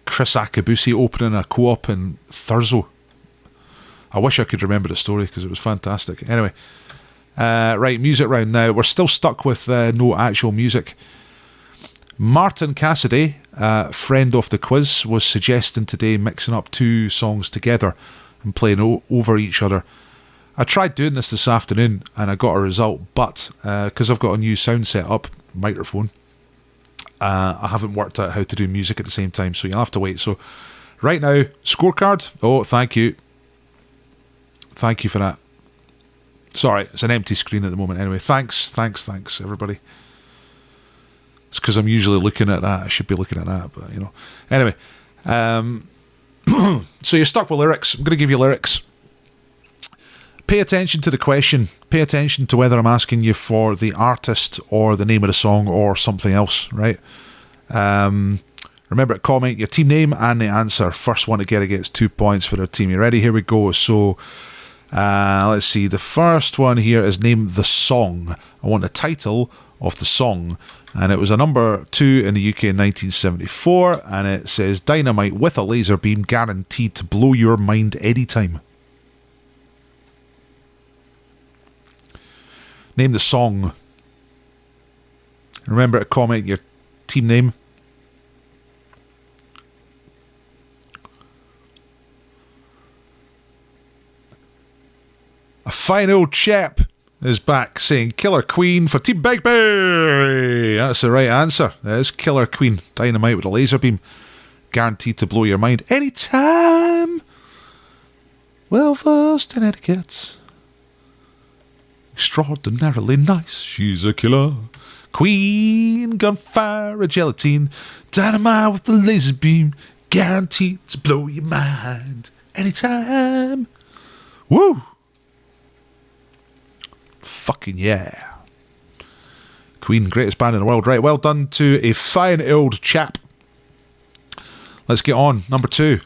Chris Akabusi opening a co-op in Thurso. I wish I could remember the story because it was fantastic. Anyway, right, music round now. We're still stuck with no actual music. Martin Cassidy, friend of the quiz, was suggesting today mixing up 2 songs together and playing over each other. I tried doing this afternoon and I got a result, but because I've got a new sound set up, microphone, I haven't worked out how to do music at the same time, so you'll have to wait. So right now, scorecard. Oh, thank you. Thank you for that. Sorry, it's an empty screen at the moment. Anyway, thanks, everybody. It's because I'm usually looking at that. I should be looking at that, but, you know. Anyway, so you're stuck with lyrics. I'm going to give you lyrics. Pay attention to the question. Pay attention to whether I'm asking you for the artist or the name of the song or something else, right? Remember to comment your team name and the answer. First one to get it gets 2 points for their team. You ready? Here we go. So, let's see. The first one here is name the song. I want the title of the song. And it was a number 2 in the UK in 1974. And it says, Dynamite with a laser beam guaranteed to blow your mind anytime. Name the song. Remember to comment your team name. A fine old chap is back saying Killer Queen for Team Begbie. That's the right answer. That is Killer Queen. Dynamite with a laser beam. Guaranteed to blow your mind anytime. Well versed in etiquette. Extraordinarily nice. She's a killer queen. Gunfire, a gelatine. Dynamite with a laser beam. Guaranteed to blow your mind anytime. Woo! Fucking yeah. Queen, greatest band in the world. Right, well done to a fine old chap. Let's get on. Number 2.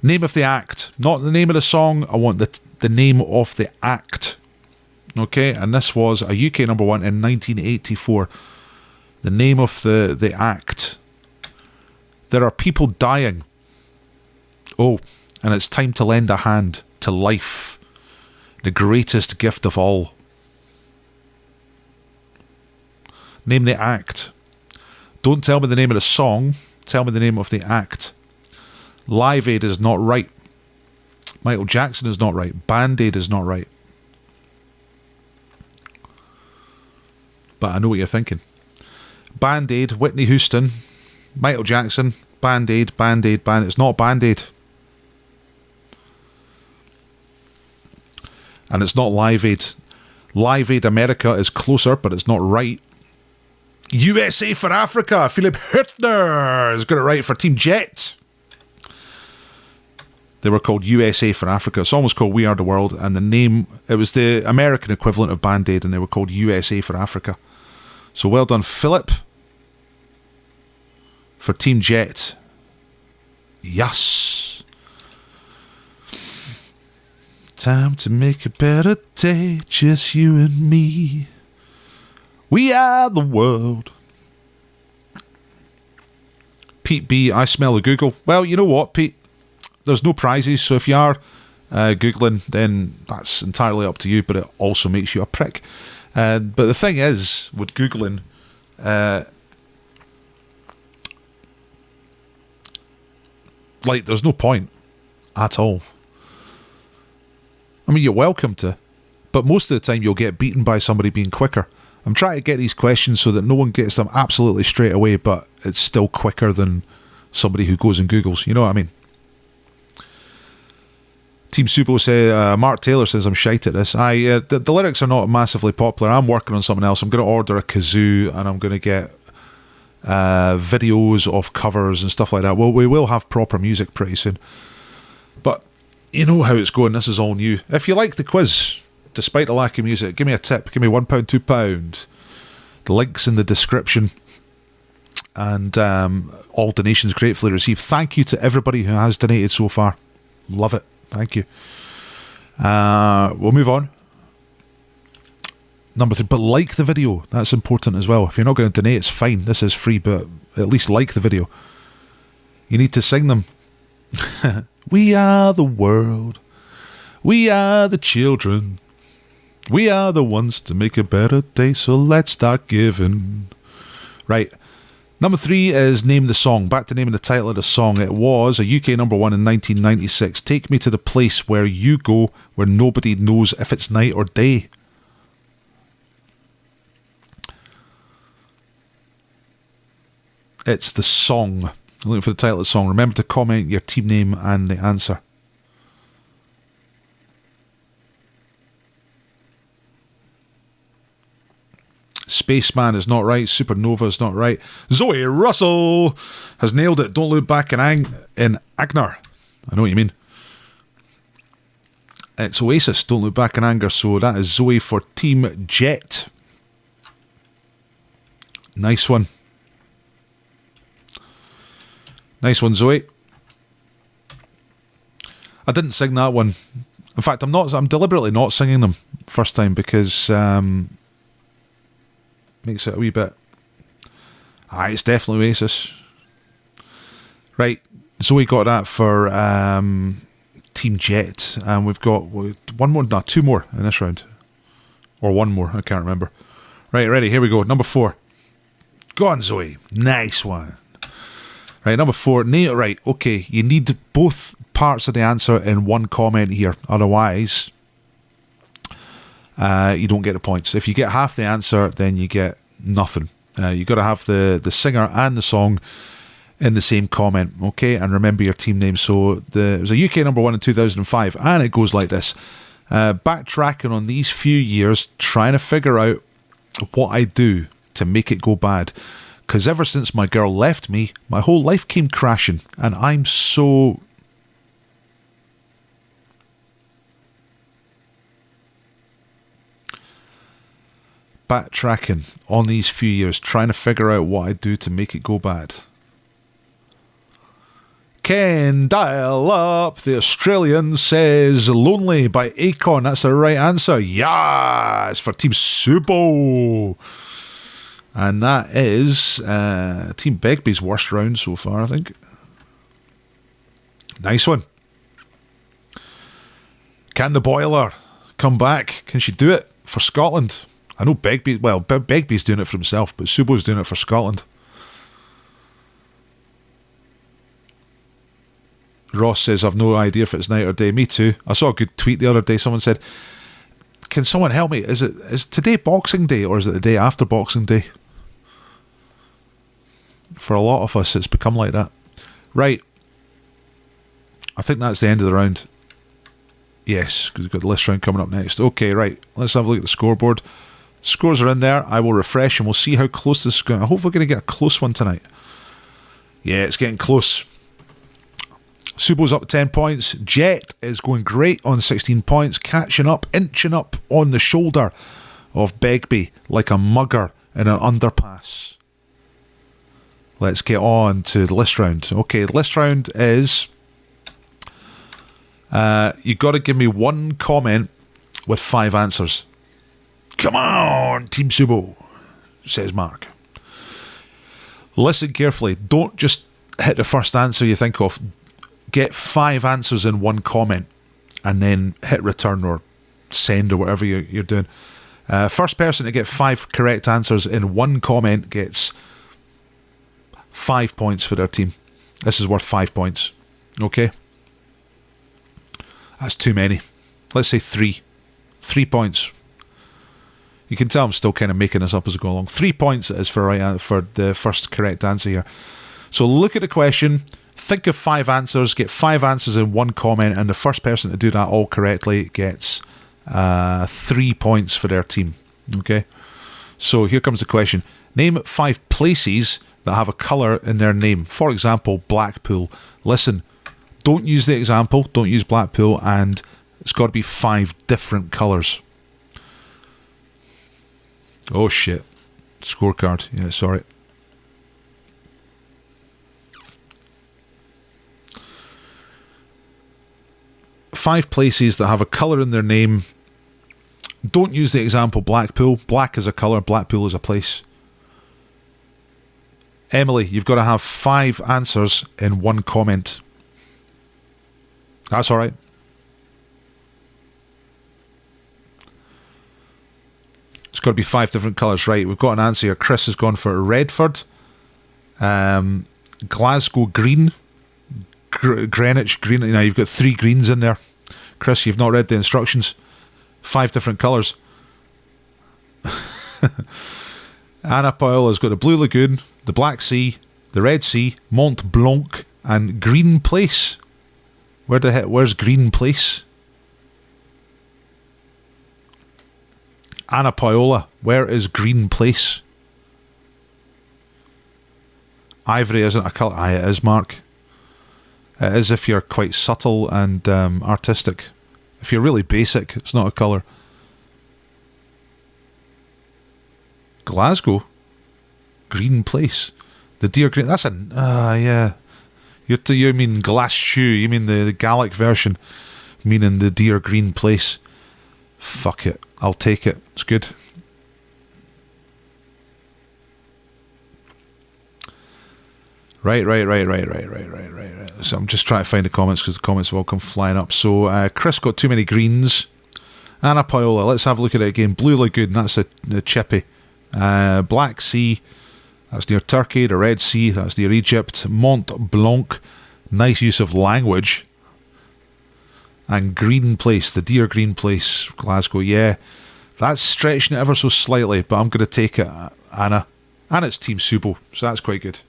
Name of the act. Not the name of the song. I want the name of the act. Okay, and this was a UK number 1 in 1984. The name of the act. There are people dying. Oh, and it's time to lend a hand to life. The greatest gift of all. Name the act. Don't tell me the name of the song. Tell me the name of the act. Live Aid is not right. Michael Jackson is not right. Band Aid is not right. But I know what you're thinking. Band Aid, Whitney Houston, Michael Jackson, Band Aid, Band Aid, Band Aid. It's not Band Aid. And it's not Live Aid. Live Aid America is closer, but it's not right. USA for Africa. Philip Hüttner has got it right for Team Jet. They were called USA for Africa. It's almost called We Are the World, and the name, it was the American equivalent of Band Aid, and they were called USA for Africa. So well done, Philip, for Team Jet. Yes. Time to make a better day, just you and me. We are the world. Pete B, I smell a Google. Well, you know what, Pete? There's no prizes, so if you are Googling, then that's entirely up to you, but it also makes you a prick. But the thing is, with Googling, there's no point at all. I mean, you're welcome to, but most of the time you'll get beaten by somebody being quicker. I'm trying to get these questions so that no one gets them absolutely straight away, but it's still quicker than somebody who goes and Googles. You know what I mean? Team Subo say, Mark Taylor says, I'm shite at this. The lyrics are not massively popular. I'm working on something else. I'm going to order a kazoo and I'm going to get videos of covers and stuff like that. Well, we will have proper music pretty soon. But you know how it's going. This is all new. If you like the quiz, despite the lack of music, give me a tip. Give me £1, £2. The link's in the description. And all donations gratefully received. Thank you to everybody who has donated so far. Love it. Thank you. We'll move on. Number 3, but like the video. That's important as well. If you're not going to donate, it's fine. This is free, but at least like the video. You need to sing them. We are the world. We are the children. We are the ones to make a better day, so let's start giving. Right. Number 3 is Name the Song. Back to naming the title of the song. It was a UK number 1 in 1996. Take me to the place where you go, where nobody knows if it's night or day. It's the song. I'm looking for the title of the song. Remember to comment your team name and the answer. Spaceman is not right. Supernova is not right. Zoe Russell has nailed it. Don't look back in Agner. I know what you mean. It's Oasis. Don't look back in anger. So that is Zoe for Team Jet. Nice one. Nice one, Zoe. I didn't sing that one. In fact, I'm deliberately not singing them first time because makes it a wee bit. It's definitely Oasis. Right, Zoe got that for Team Jet, and we've got two more in this round, or one more. I can't remember. Right, ready? Here we go. Number 4. Go on, Zoe. Nice one. Right, number 4. Right, okay. You need both parts of the answer in one comment here. Otherwise, you don't get the points. If you get half the answer, then you get nothing. You got to have the singer and the song in the same comment, okay? And remember your team name. So it was a UK number 1 in 2005, and it goes like this. Backtracking on these few years, trying to figure out what I do to make it go bad. Because ever since my girl left me, my whole life came crashing, and I'm so... Backtracking on these few years, trying to figure out what I do to make it go bad. Ken Dial Up, the Australian, says Lonely by Akon. That's the right answer. Yeah, it's for Team Subo. And that is Team Begbie's worst round so far, I think. Nice one. Can the boiler come back? Can she do it for Scotland? I know Begbie, well, Begbie's doing it for himself, but Subo's doing it for Scotland. Ross says, I've no idea if it's night or day. Me too. I saw a good tweet the other day. Someone said, can someone help me? Is today Boxing Day or is it the day after Boxing Day? For a lot of us, it's become like that. Right. I think that's the end of the round. Yes, because we've got the list round coming up next. Okay, right. Let's have a look at the scoreboard. Scores are in there. I will refresh and we'll see how close this is going. I hope we're going to get a close one tonight. Yeah, it's getting close. Subo's up 10 points. Jet is going great on 16 points. Catching up, inching up on the shoulder of Begbie like a mugger in an underpass. Let's get on to the list round. Okay, the list round is... you got to give me one comment with 5 answers. Come on, Team Subo, says Mark. Listen carefully. Don't just hit the first answer you think of. Get 5 answers in one comment, and then hit return or send or whatever you're doing. First person to get 5 correct answers in one comment gets 5 points for their team. This is worth 5 points. Okay? That's too many. Let's say 3. 3 points. You can tell I'm still kind of making this up as I go along. 3 points is for the first correct answer here. So look at the question, think of 5 answers, get 5 answers in one comment, and the first person to do that all correctly gets 3 points for their team. Okay? So here comes the question. Name 5 places that have a colour in their name. For example, Blackpool. Listen, don't use the example, don't use Blackpool, and it's got to be 5 different colours. Oh shit. Scorecard. Yeah, sorry. Five places that have a colour in their name. Don't use the example Blackpool. Black is a colour, Blackpool is a place. Emily, you've got to have 5 answers in one comment. That's alright. It's got to be 5 different colours. Right, we've got an answer here. Chris has gone for Redford, Glasgow green, Greenwich green. Now you've got 3 greens in there. Chris, you've not read the instructions. 5 different colours. Anna Paola's got the Blue Lagoon, the Black Sea, the Red Sea, Mont Blanc, and Green Place. Where's Green Place? Anna Paola, where is Green Place? Ivory isn't a colour. Aye, it is, Mark. It is if you're quite subtle and artistic. If you're really basic, it's not a colour. Glasgow? Green Place? The deer green... That's a... yeah. You mean glass shoe. You mean the Gaelic version. Meaning the deer green place. Fuck it. I'll take it. It's good. Right. So I'm just trying to find the comments because the comments have all come flying up. So Chris got too many greens. Anna Paola, let's have a look at it again. Blue Lagoon, that's the chippy. Black Sea, that's near Turkey. The Red Sea, that's near Egypt. Mont Blanc, nice use of language. And Green Place, the deer green place, Glasgow. Yeah, that's stretching it ever so slightly, but I'm going to take it, Anna. And it's Team Subo, so that's quite good.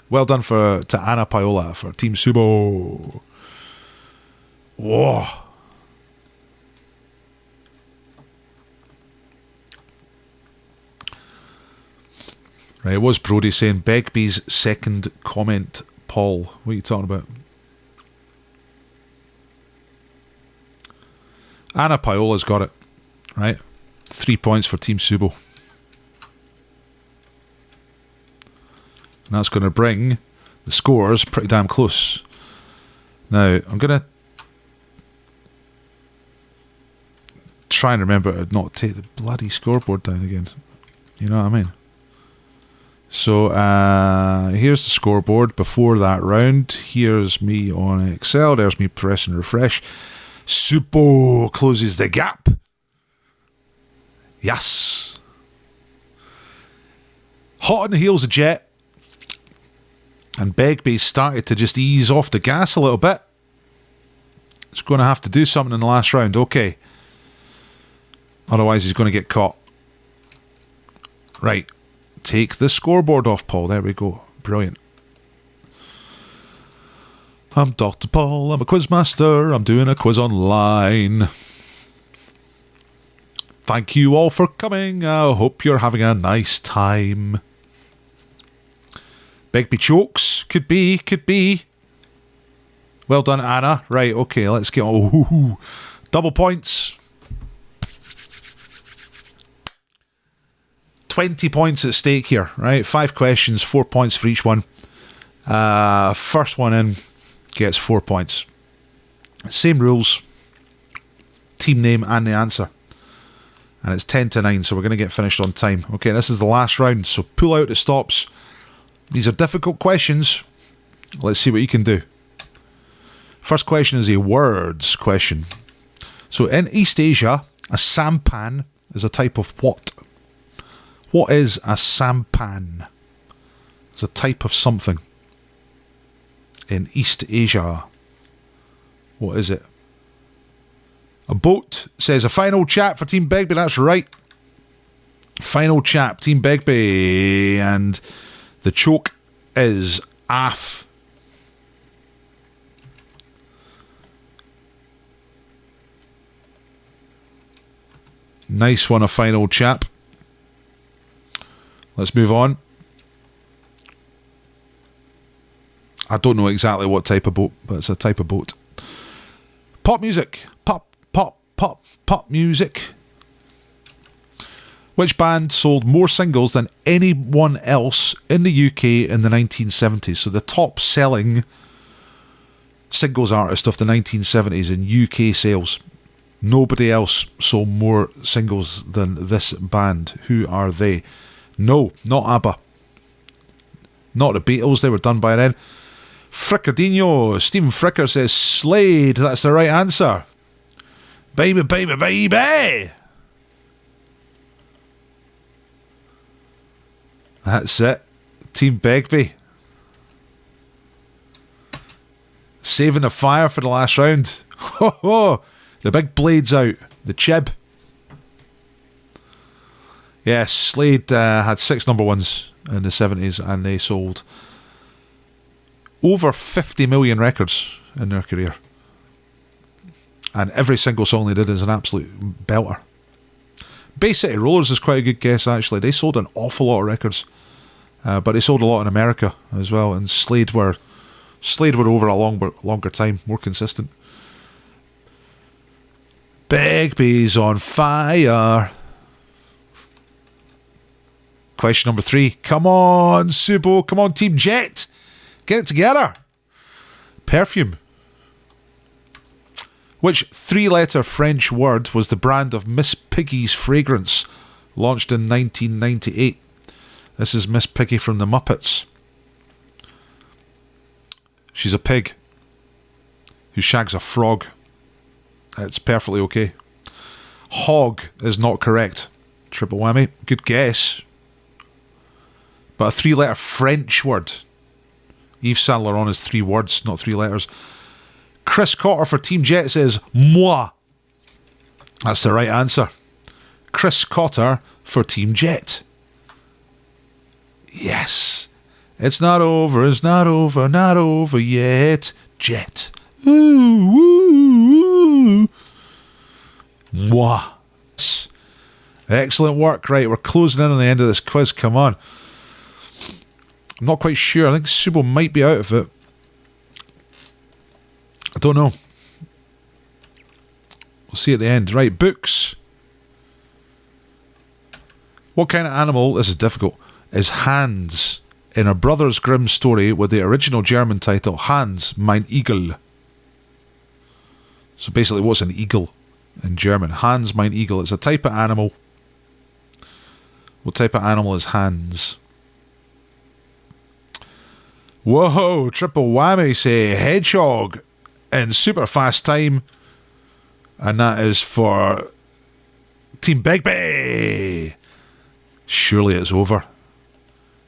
Well done to Anna Paola for Team Subo. Whoa. Right, it was Brody saying Begbie's second comment, Paul. What are you talking about? Anna Paola's got it. Right. 3 points for Team Subo. And that's going to bring the scores pretty damn close. Now, I'm going to try and remember to not take the bloody scoreboard down again. You know what I mean? So, here's the scoreboard before that round. Here's me on Excel. There's me pressing refresh. Supo closes the gap. Yes. Hot on the heels of Jet. And Begbie started to just ease off the gas a little bit. He's going to have to do something in the last round. Okay. Otherwise he's going to get caught. Right. Take the scoreboard off, Paul. There we go. Brilliant. I'm Dr. Paul. I'm a quizmaster. I'm doing a quiz online. Thank you all for coming. I hope you're having a nice time. Begbie chokes. Could be. Well done, Anna. Right, okay, let's get on. Ooh, double points. 20 points at stake here, right? 5 questions, 4 points for each one. First one in gets 4 points. Same rules. Team name and the answer. And it's 10 to 9, so we're going to get finished on time. Okay, this is the last round, so pull out the stops. These are difficult questions. Let's see what you can do. First question is a words question. So in East Asia, a sampan is a type of what? What is a sampan? It's a type of something. In East Asia. What is it? A boat, says a final chat for Team Begbie. That's right. Final chat, Team Begbie. And the choke is AF. Nice one, a final chap. Let's move on. I don't know exactly what type of boat, but it's a type of boat. Pop music. Pop music. Which band sold more singles than anyone else in the UK in the 1970s? So the top selling singles artist of the 1970s in UK sales. Nobody else sold more singles than this band. Who are they? No, not ABBA. Not the Beatles, they were done by then. Frickardino, Stephen Fricker says Slade. That's the right answer. Baby, baby, baby. That's it. Team Begbie. Saving the fire for the last round. Ho ho! The big blade's out. The chib. Yes, Slade had 6 number ones in the 70s and they sold over 50 million records in their career. And every single song they did is an absolute belter. Bay City Rollers is quite a good guess, actually. They sold an awful lot of records. But they sold a lot in America as well. And Slade were over a longer time, more consistent. Begbie's on fire. Question number 3. Come on, Subo. Come on, Team Jet. Get it together. Perfume. Which 3-letter French word was the brand of Miss Piggy's fragrance, launched in 1998? This is Miss Piggy from the Muppets. She's a pig who shags a frog. It's perfectly okay. Hog is not correct. Triple whammy. Good guess. But a 3-letter French word. Yves Saint Laurent is 3 words, not 3 letters. Chris Cotter for Team Jet says moi. That's the right answer. Chris Cotter for Team Jet. Yes. It's not over, not over yet. Jet. Ooh, ooh, ooh. Moi. Excellent work. Right, we're closing in on the end of this quiz. Come on. I'm not quite sure. I think Subo might be out of it. I don't know. We'll see at the end. Right, books. What kind of animal, this is difficult, is Hans in a Brothers Grimm story with the original German title Hans, mein Igel? So basically, what's an eagle in German? Hans, mein Igel. It's a type of animal. What type of animal is Hans? Whoa, triple whammy, say hedgehog in super fast time. And that is for Team Begbie. Surely it's over.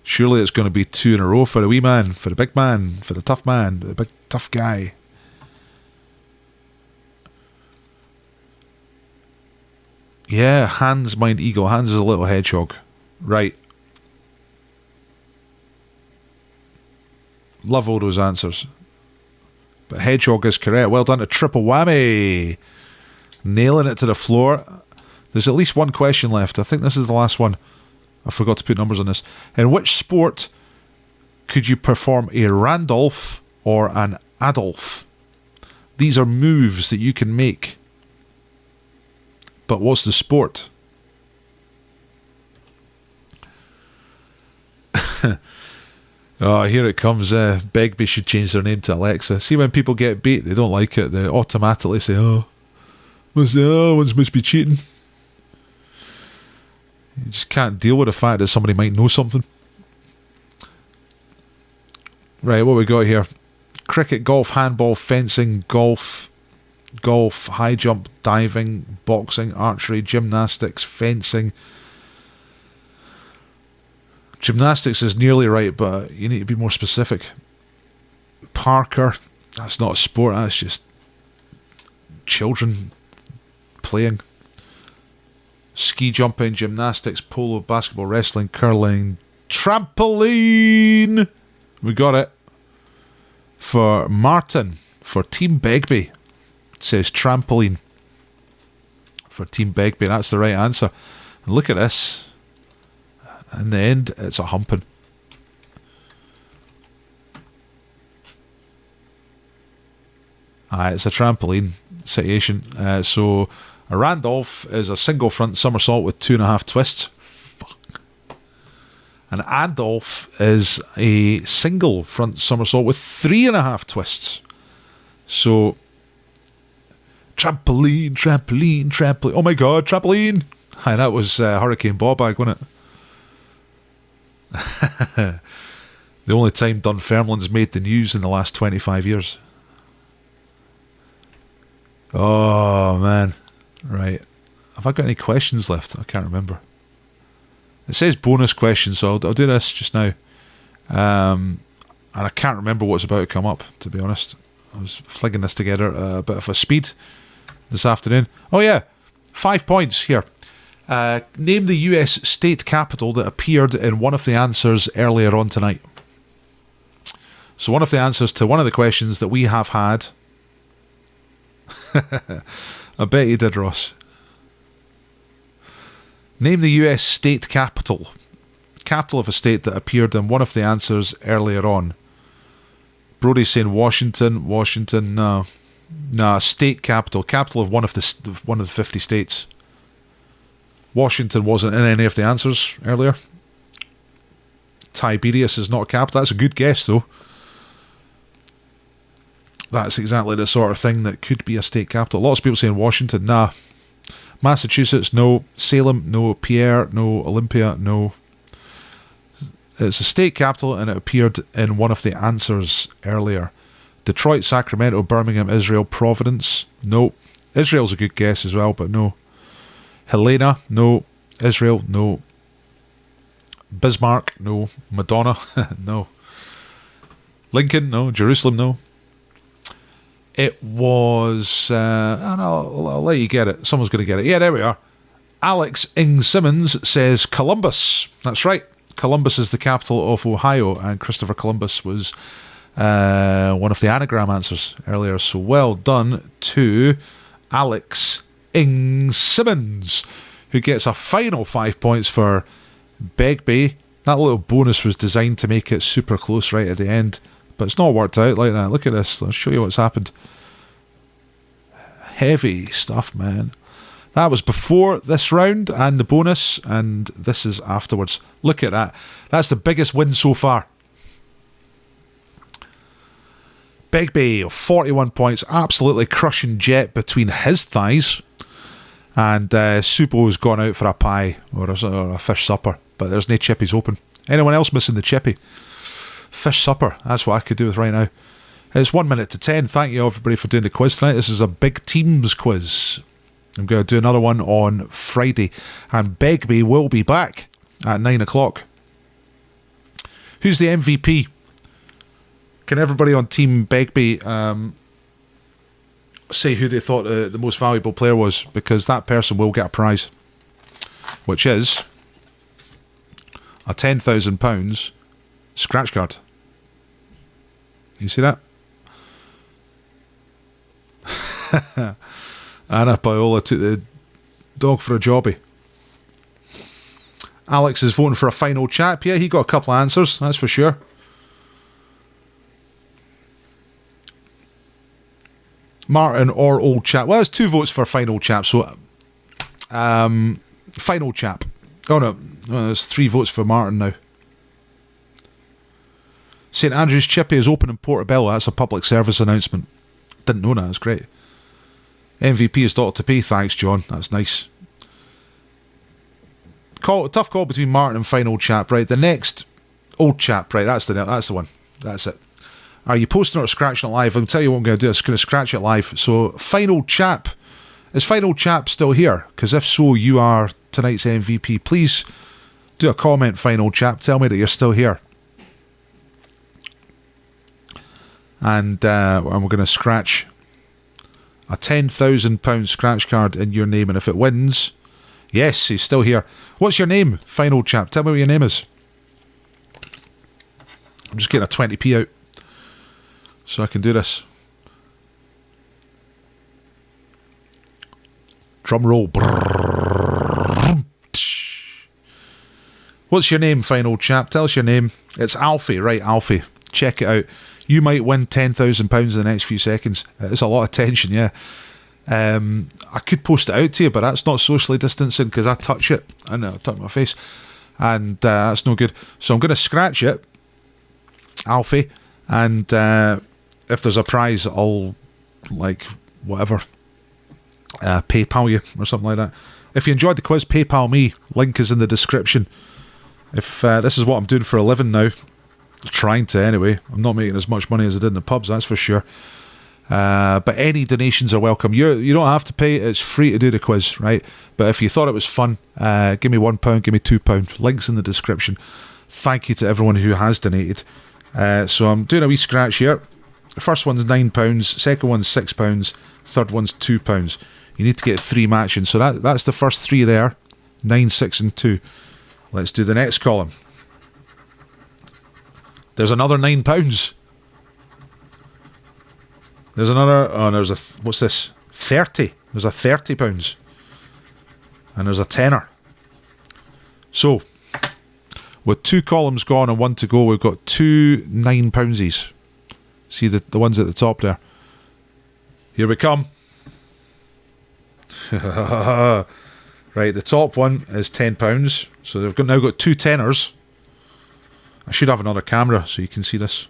Surely it's going to be 2 in a row for the wee man, for the big man, for the tough man, the big tough guy. Yeah, Hans, mein Eagle. Hans is a little hedgehog. Right. Love all those answers. But hedgehog is correct. Well done to triple whammy. Nailing it to the floor. There's at least one question left. I think this is the last one. I forgot to put numbers on this. In which sport could you perform a Randolph or an Adolf? These are moves that you can make. But what's the sport? Oh, here it comes. Begbie should change their name to Alexa. See, when people get beat, they don't like it. They automatically say, oh, ones must be cheating. You just can't deal with the fact that somebody might know something. Right, what we got here? Cricket, golf, handball, fencing, golf, high jump, diving, boxing, archery, gymnastics, fencing. Gymnastics is nearly right, but you need to be more specific. Parkour, that's not a sport, that's just children playing. Ski jumping, gymnastics, polo, basketball, wrestling, curling, trampoline. We got it. For Martin, for Team Begbie, it says trampoline. For Team Begbie, that's the right answer. And look at this. In the end, it's a humping. It's a trampoline situation. So a Randolph is a single front somersault with 2.5 twists. Fuck. An Adolf is a single front somersault with 3.5 twists. So trampoline. Oh my god, trampoline. Hi, that was Hurricane Ballbag, wasn't it? The only time Dunfermline's made the news in the last 25 years. Oh, man. Right. Have I got any questions left? I can't remember. It says bonus questions, so I'll do this just now. And I can't remember what's about to come up, to be honest. I was flinging this together at a bit of a speed this afternoon. Oh, yeah. 5 points here. Name the US state capital that appeared in one of the answers earlier on tonight. So one of the answers to one of the questions that we have had. I bet you did, Ross. Name the US state capital. Capital of a state that appeared in one of the answers earlier on. Brody's saying Washington. Washington, no. No, state capital. Capital of one of the 50 states. Washington wasn't in any of the answers earlier. Tiberius is not a capital. That's a good guess, though. That's exactly the sort of thing that could be a state capital. Lots of people saying Washington. Nah. Massachusetts, no. Salem, no. Pierre, no. Olympia, no. It's a state capital and it appeared in one of the answers earlier. Detroit, Sacramento, Birmingham, Israel, Providence, no. Israel's a good guess as well, but no. Helena, no. Israel, no. Bismarck, no. Madonna, no. Lincoln, no. Jerusalem, no. It was... I'll let you get it. Someone's going to get it. Yeah, there we are. Alex Ing Simmons says Columbus. That's right. Columbus is the capital of Ohio, and Christopher Columbus was one of the anagram answers earlier. So well done to Alex Ing Simmons, who gets a final 5 points for Begbie. That little bonus was designed to make it super close right at the end, but it's not worked out like that. Look at this. I'll show you what's happened. Heavy stuff, man. That was before this round and the bonus, and this is afterwards. Look at that. That's the biggest win so far. Begbie, 41 points, absolutely crushing Jet between his thighs. And Supo's gone out for a pie or a fish supper, but there's no chippies open. Anyone else missing the chippy? Fish supper, that's what I could do with right now. It's 1 minute to 10. Thank you everybody for doing the quiz tonight. This is a big teams quiz. I'm going to do another one on Friday, and Begbie will be back at 9 o'clock. Who's the MVP? Can everybody on Team Begbie say who they thought the most valuable player was? Because that person will get a prize, which is a £10,000 scratch card. You see that? Anna Paola took the dog for a jobby. Alex is voting for a final chap. Yeah, he got a couple of answers, that's for sure. Martin or old chap. Well, there's 2 votes for final chap, so final chap. Oh no, there's 3 votes for Martin now. St Andrew's Chippy is open in Portobello. That's a public service announcement. Didn't know that, that's great. MVP is Dr. P. Thanks, John. That's nice. Tough call between Martin and final chap, right? The next old chap, right? That's the one. That's it. Are you posting or scratching it live? I'll tell you what I'm going to do. I'm just going to scratch it live. So, Final Chap. Is Final Chap still here? Because if so, you are tonight's MVP. Please do a comment, Final Chap. Tell me that you're still here. And we're going to scratch a £10,000 scratch card in your name. And if it wins, yes, he's still here. What's your name, Final Chap? Tell me what your name is. I'm just getting a 20p out so I can do this. Drum roll. What's your name, Final Chap? Tell us your name. It's Alfie, right, Alfie. Check it out. You might win £10,000 in the next few seconds. It's a lot of tension, yeah. I could post it out to you, but that's not socially distancing because I touch it and I touch my face, and that's no good. So I'm going to scratch it, Alfie, and if there's a prize, I'll, like, whatever, PayPal you or something like that. If you enjoyed the quiz, PayPal me. Link is in the description. If this is what I'm doing for a living now, trying to anyway. I'm not making as much money as I did in the pubs, that's for sure. But any donations are welcome. You don't have to pay. It's free to do the quiz, right? But if you thought it was fun, give me £1, give me £2. Links in the description. Thank you to everyone who has donated. So I'm doing a wee scratch here. The first one's £9, second one's £6, third one's £2. You need to get 3 matching. So that's the first 3 there. 9, 6 and 2. Let's do the next column. There's another £9. There's another, there's a, what's this? 30. There's a £30. And there's a tenner. So, with 2 columns gone and 1 to go, we've got 2 £9. See the ones at the top there. Here we come. Right, the top one is £10. So they've now got 2 tenors. I should have another camera so you can see this.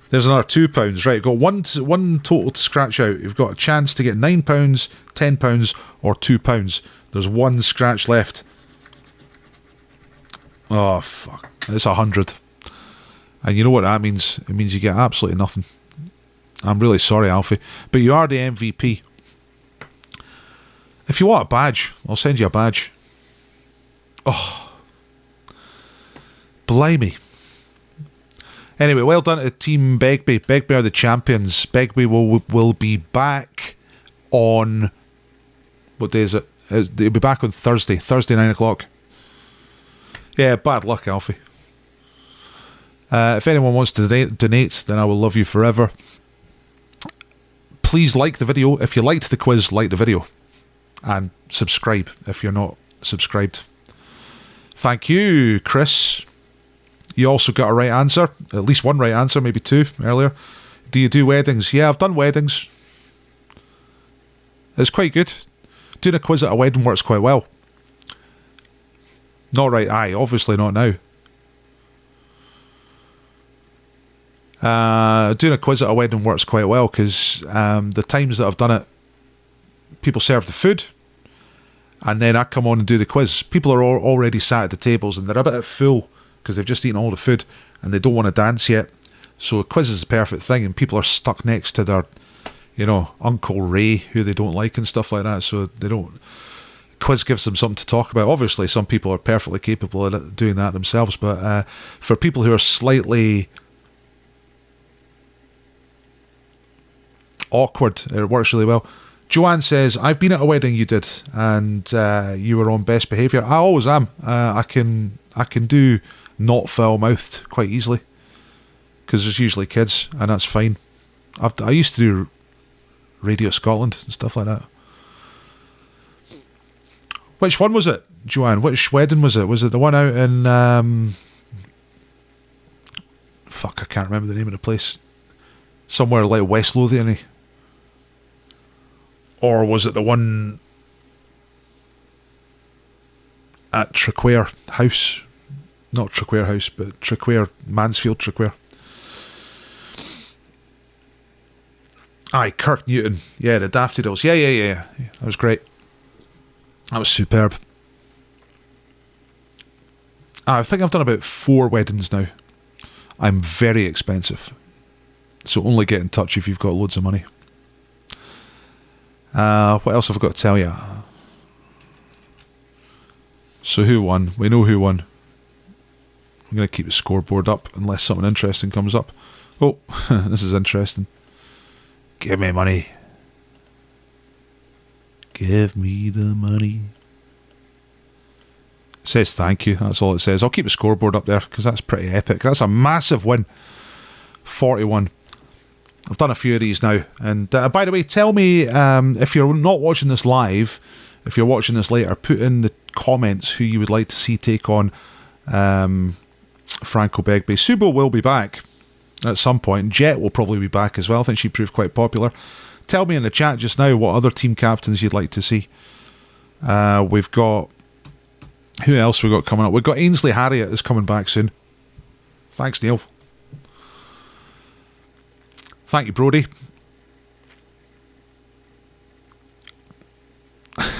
There's another £2. Right, got one total to scratch out. You've got a chance to get £9, £10, or £2. There's 1 scratch left. Oh, fuck. It's 100. And you know what that means? It means you get absolutely nothing. I'm really sorry, Alfie. But you are the MVP. If you want a badge, I'll send you a badge. Oh. Blimey. Anyway, well done to Team Begbie. Begbie are the champions. Begbie will be back on... What day is it? They'll be back on Thursday. Thursday, 9 o'clock. Yeah, bad luck, Alfie. If anyone wants to donate, then I will love you forever. Please like the video. If you liked the quiz, like the video. And subscribe if you're not subscribed. Thank you, Chris. You also got a right answer. At least 1 right answer, maybe 2 earlier. Do you do weddings? Yeah, I've done weddings. It's quite good. Doing a quiz at a wedding works quite well. Not right, aye, obviously not now. Doing a quiz at a wedding works quite well because the times that I've done it, people serve the food and then I come on and do the quiz. People are already sat at the tables and they're a bit full because they've just eaten all the food and they don't want to dance yet. So a quiz is the perfect thing, and people are stuck next to their, Uncle Ray, who they don't like and stuff like that. So they don't. Quiz gives them something to talk about. Obviously, some people are perfectly capable of doing that themselves, but for people who are slightly awkward, it works really well. Joanne says, I've been at a wedding you did and you were on best behaviour. I always am. I can do not foul-mouthed quite easily because there's usually kids and that's fine. I used to do Radio Scotland and stuff like that. Which one was it, Joanne? Which wedding was it? Was it the one out in... fuck, I can't remember the name of the place. Somewhere like West Lothian. Or was it the one at Traquair House? Not Traquair House, but Traquair, Mansfield Traquair. Aye, Kirk Newton. Yeah, the Daffodils. Yeah. That was great. That was superb. I think I've done about 4 weddings now. I'm very expensive. So only get in touch if you've got loads of money. What else have I got to tell you? So who won? We know who won. I'm going to keep the scoreboard up unless something interesting comes up. Oh, this is interesting. Give me money. Give me the money. It says thank you. That's all it says. I'll keep the scoreboard up there because that's pretty epic. That's a massive win. 41. I've done a few of these now. And by the way, tell me if you're not watching this live, if you're watching this later, put in the comments who you would like to see take on Franco Begbie. Subo will be back at some point. Jet will probably be back as well. I think she proved quite popular. Tell me in the chat just now what other team captains you'd like to see. We've got... Who else we got coming up? We've got Ainsley Harriott is coming back soon. Thanks, Neil. Thank you, Brody.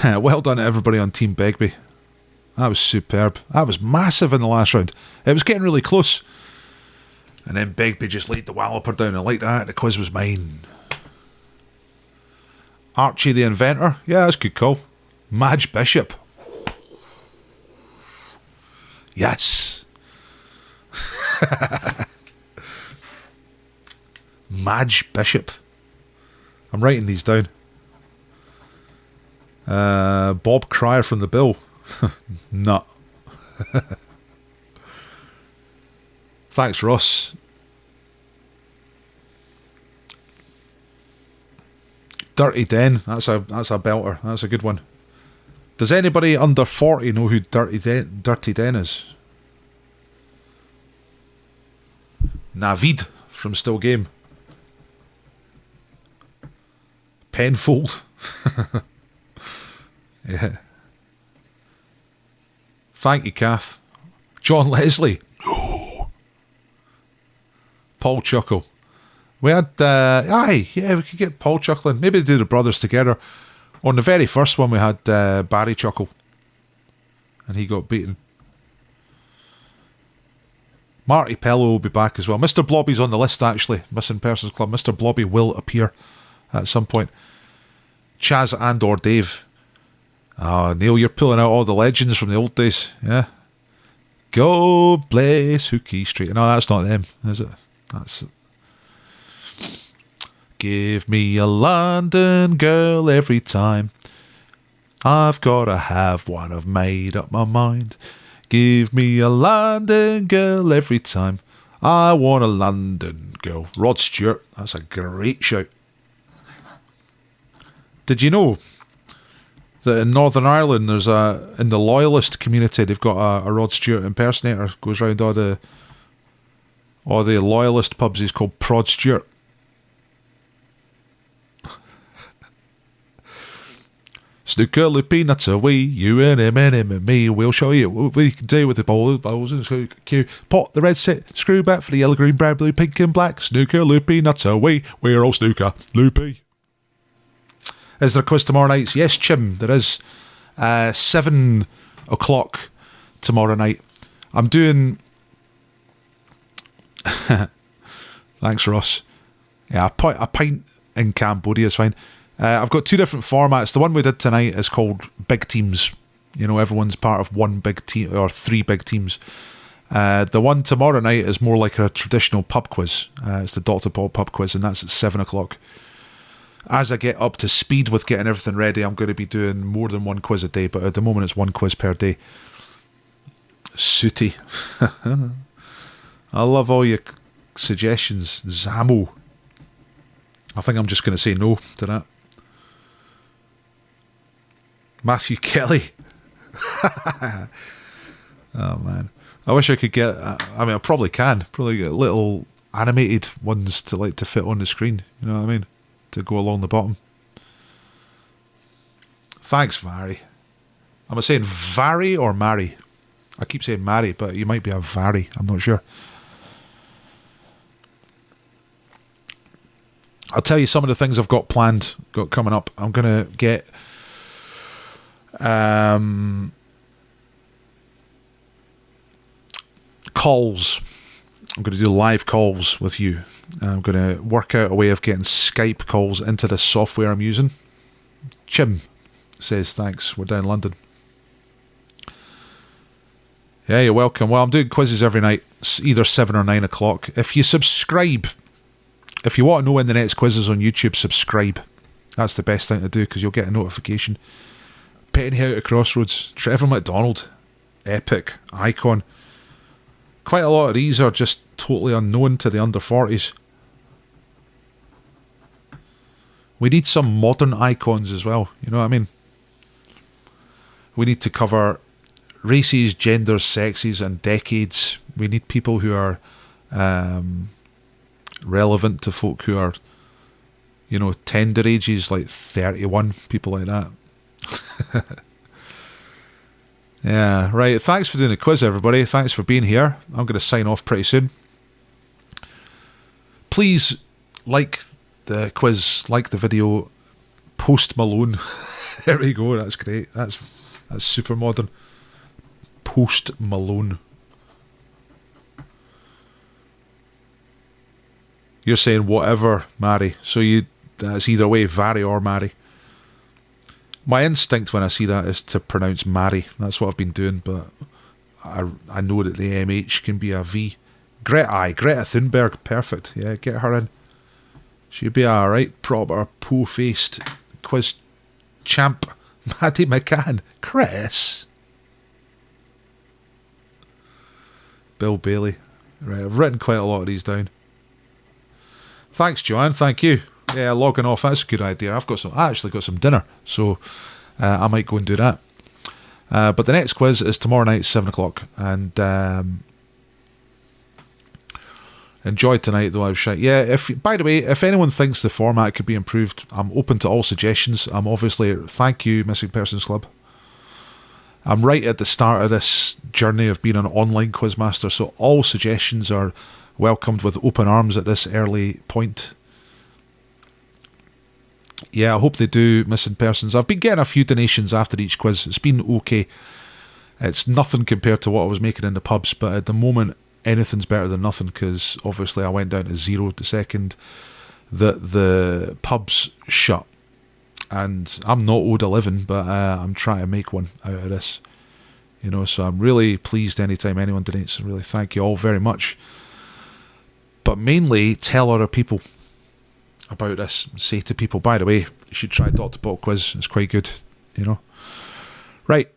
Well done to everybody on Team Begbie. That was superb. That was massive in the last round. It was getting really close. And then Begbie just laid the walloper down, and like that, the quiz was mine. Archie the Inventor. Yeah, that's a good call. Madge Bishop. Yes. Madge Bishop. I'm writing these down. Bob Cryer from the Bill. Nut. Thanks, Ross. Dirty Den. That's a belter. That's a good one. Does anybody under 40 know who Dirty Den is? Navid from Still Game. Penfold. Yeah. Thank you, Kath. John Leslie. No. Paul Chuckle. We had, we could get Paul chuckling. Maybe do the brothers together. On the very first one, we had Barry Chuckle. And he got beaten. Marty Pello will be back as well. Mr. Blobby's on the list, actually. Missing Persons Club. Mr. Blobby will appear at some point. Chaz and or Dave. Oh, Neil, you're pulling out all the legends from the old days. Yeah. God bless Hookie Street. No, that's not them, is it? That's it. Give me a London girl every time. I've got to have one. I've made up my mind. Give me a London girl every time. I want a London girl. Rod Stewart. That's a great shout. Did you know that in Northern Ireland, there's in the Loyalist community, they've got a Rod Stewart impersonator, goes around all the Loyalist pubs. He's called Prod Stewart. Snooker, loopy, nuts away, you and him and me. We'll show you what we can do with the balls and cue. Pot the red set, screw back for the yellow, green, brown, blue, pink and black. Snooker, loopy, nuts away. We're all snooker, loopy. Is there a quiz tomorrow night? Yes, Chim, there is. 7 o'clock tomorrow night. I'm doing... Thanks, Ross. Yeah, a pint in Cambodia is fine. I've got 2 different formats. The one we did tonight is called Big Teams. You know, everyone's part of one big team or 3 big teams. The one tomorrow night is more like a traditional pub quiz. It's the Dr. Paul pub quiz, and that's at 7 o'clock. As I get up to speed with getting everything ready, I'm going to be doing more than 1 quiz a day, but at the moment it's 1 quiz per day. Sooty. I love all your suggestions. Zamo. I think I'm just going to say no to that. Matthew Kelly. Oh, man. I wish I could get... I mean, I probably can. Probably get little animated ones to fit on the screen. You know what I mean? To go along the bottom. Thanks, Vary. Am I saying Vary or Mary? I keep saying Mary, but you might be a Vary. I'm not sure. I'll tell you some of the things I've got planned, got coming up. I'm going to get calls I'm going to do live calls with you. I'm going to work out a way of getting Skype calls into the software I'm using. Chim says, thanks, we're down in London. Yeah, you're welcome. Well, I'm doing quizzes every night, either 7 or 9 o'clock. If you subscribe, if you want to know when the next quiz is on YouTube, subscribe. That's the best thing to do, because you'll get a notification. Penny out of Crossroads, Trevor McDonald, epic, icon. Quite a lot of these are just totally unknown to the under 40s. We need some modern icons as well, you know what I mean? We need to cover races, genders, sexes, and decades. We need people who are relevant to folk who are, you know, tender ages, like 31, people like that. Yeah, right. Thanks for doing the quiz, everybody. Thanks for being here. I'm going to sign off pretty soon. Please like the quiz, like the video, Post Malone. There we go. That's great. That's super modern. Post Malone. You're saying whatever, Mary. So that's either way, Vary or Mary. My instinct when I see that is to pronounce Mary. That's what I've been doing, but I know that the MH can be a V. Greta Thunberg, perfect. Yeah, get her in. She'd be alright, proper po-faced quiz champ. Maddie McCann. Chris. Bill Bailey. Right, I've written quite a lot of these down. Thanks, Joanne. Thank you. Yeah, logging off. That's a good idea. I actually got some dinner, so I might go and do that. But the next quiz is tomorrow night, 7 o'clock. And enjoyed tonight, though I was shy. Yeah, by the way, if anyone thinks the format could be improved, I'm open to all suggestions. I'm obviously, thank you, Missing Persons Club. I'm right at the start of this journey of being an online quizmaster, so all suggestions are welcomed with open arms at this early point. Yeah, I hope they do, Missing Persons. I've been getting a few donations after each quiz. It's been okay. It's nothing compared to what I was making in the pubs, but at the moment, anything's better than nothing, because obviously I went down to zero the second that the pubs shut. And I'm not owed a living, but I'm trying to make one out of this. You know, so I'm really pleased anytime anyone donates. I really thank you all very much. But mainly, tell other people about this. Say to people, by the way, you should try Dr. Bot Quiz. It's quite good, you know. Right.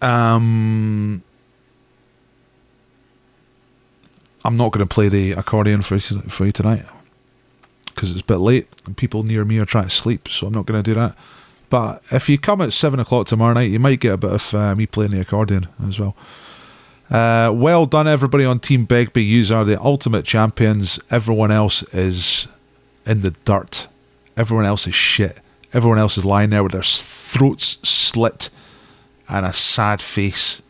I'm not going to play the accordion for you tonight, because it's a bit late and people near me are trying to sleep, so I'm not going to do that. But if you come at 7 o'clock tomorrow night, you might get a bit of me playing the accordion as well. Well done, everybody on Team Begbie. You are the ultimate champions. Everyone else is in the dirt. Everyone else is shit. Everyone else is lying there with their throats slit and a sad face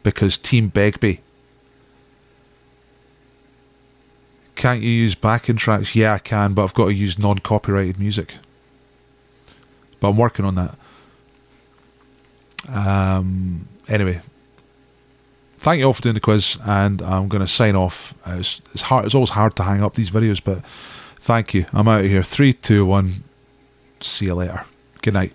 because Team Begbie. Can't you use backing tracks? Yeah, I can, but I've got to use non-copyrighted music. But I'm working on that. Anyway, thank you all for doing the quiz, and I'm going to sign off. It's hard. It's always hard to hang up these videos, but thank you. I'm out of here. 3, 2, 1. See you later. Good night.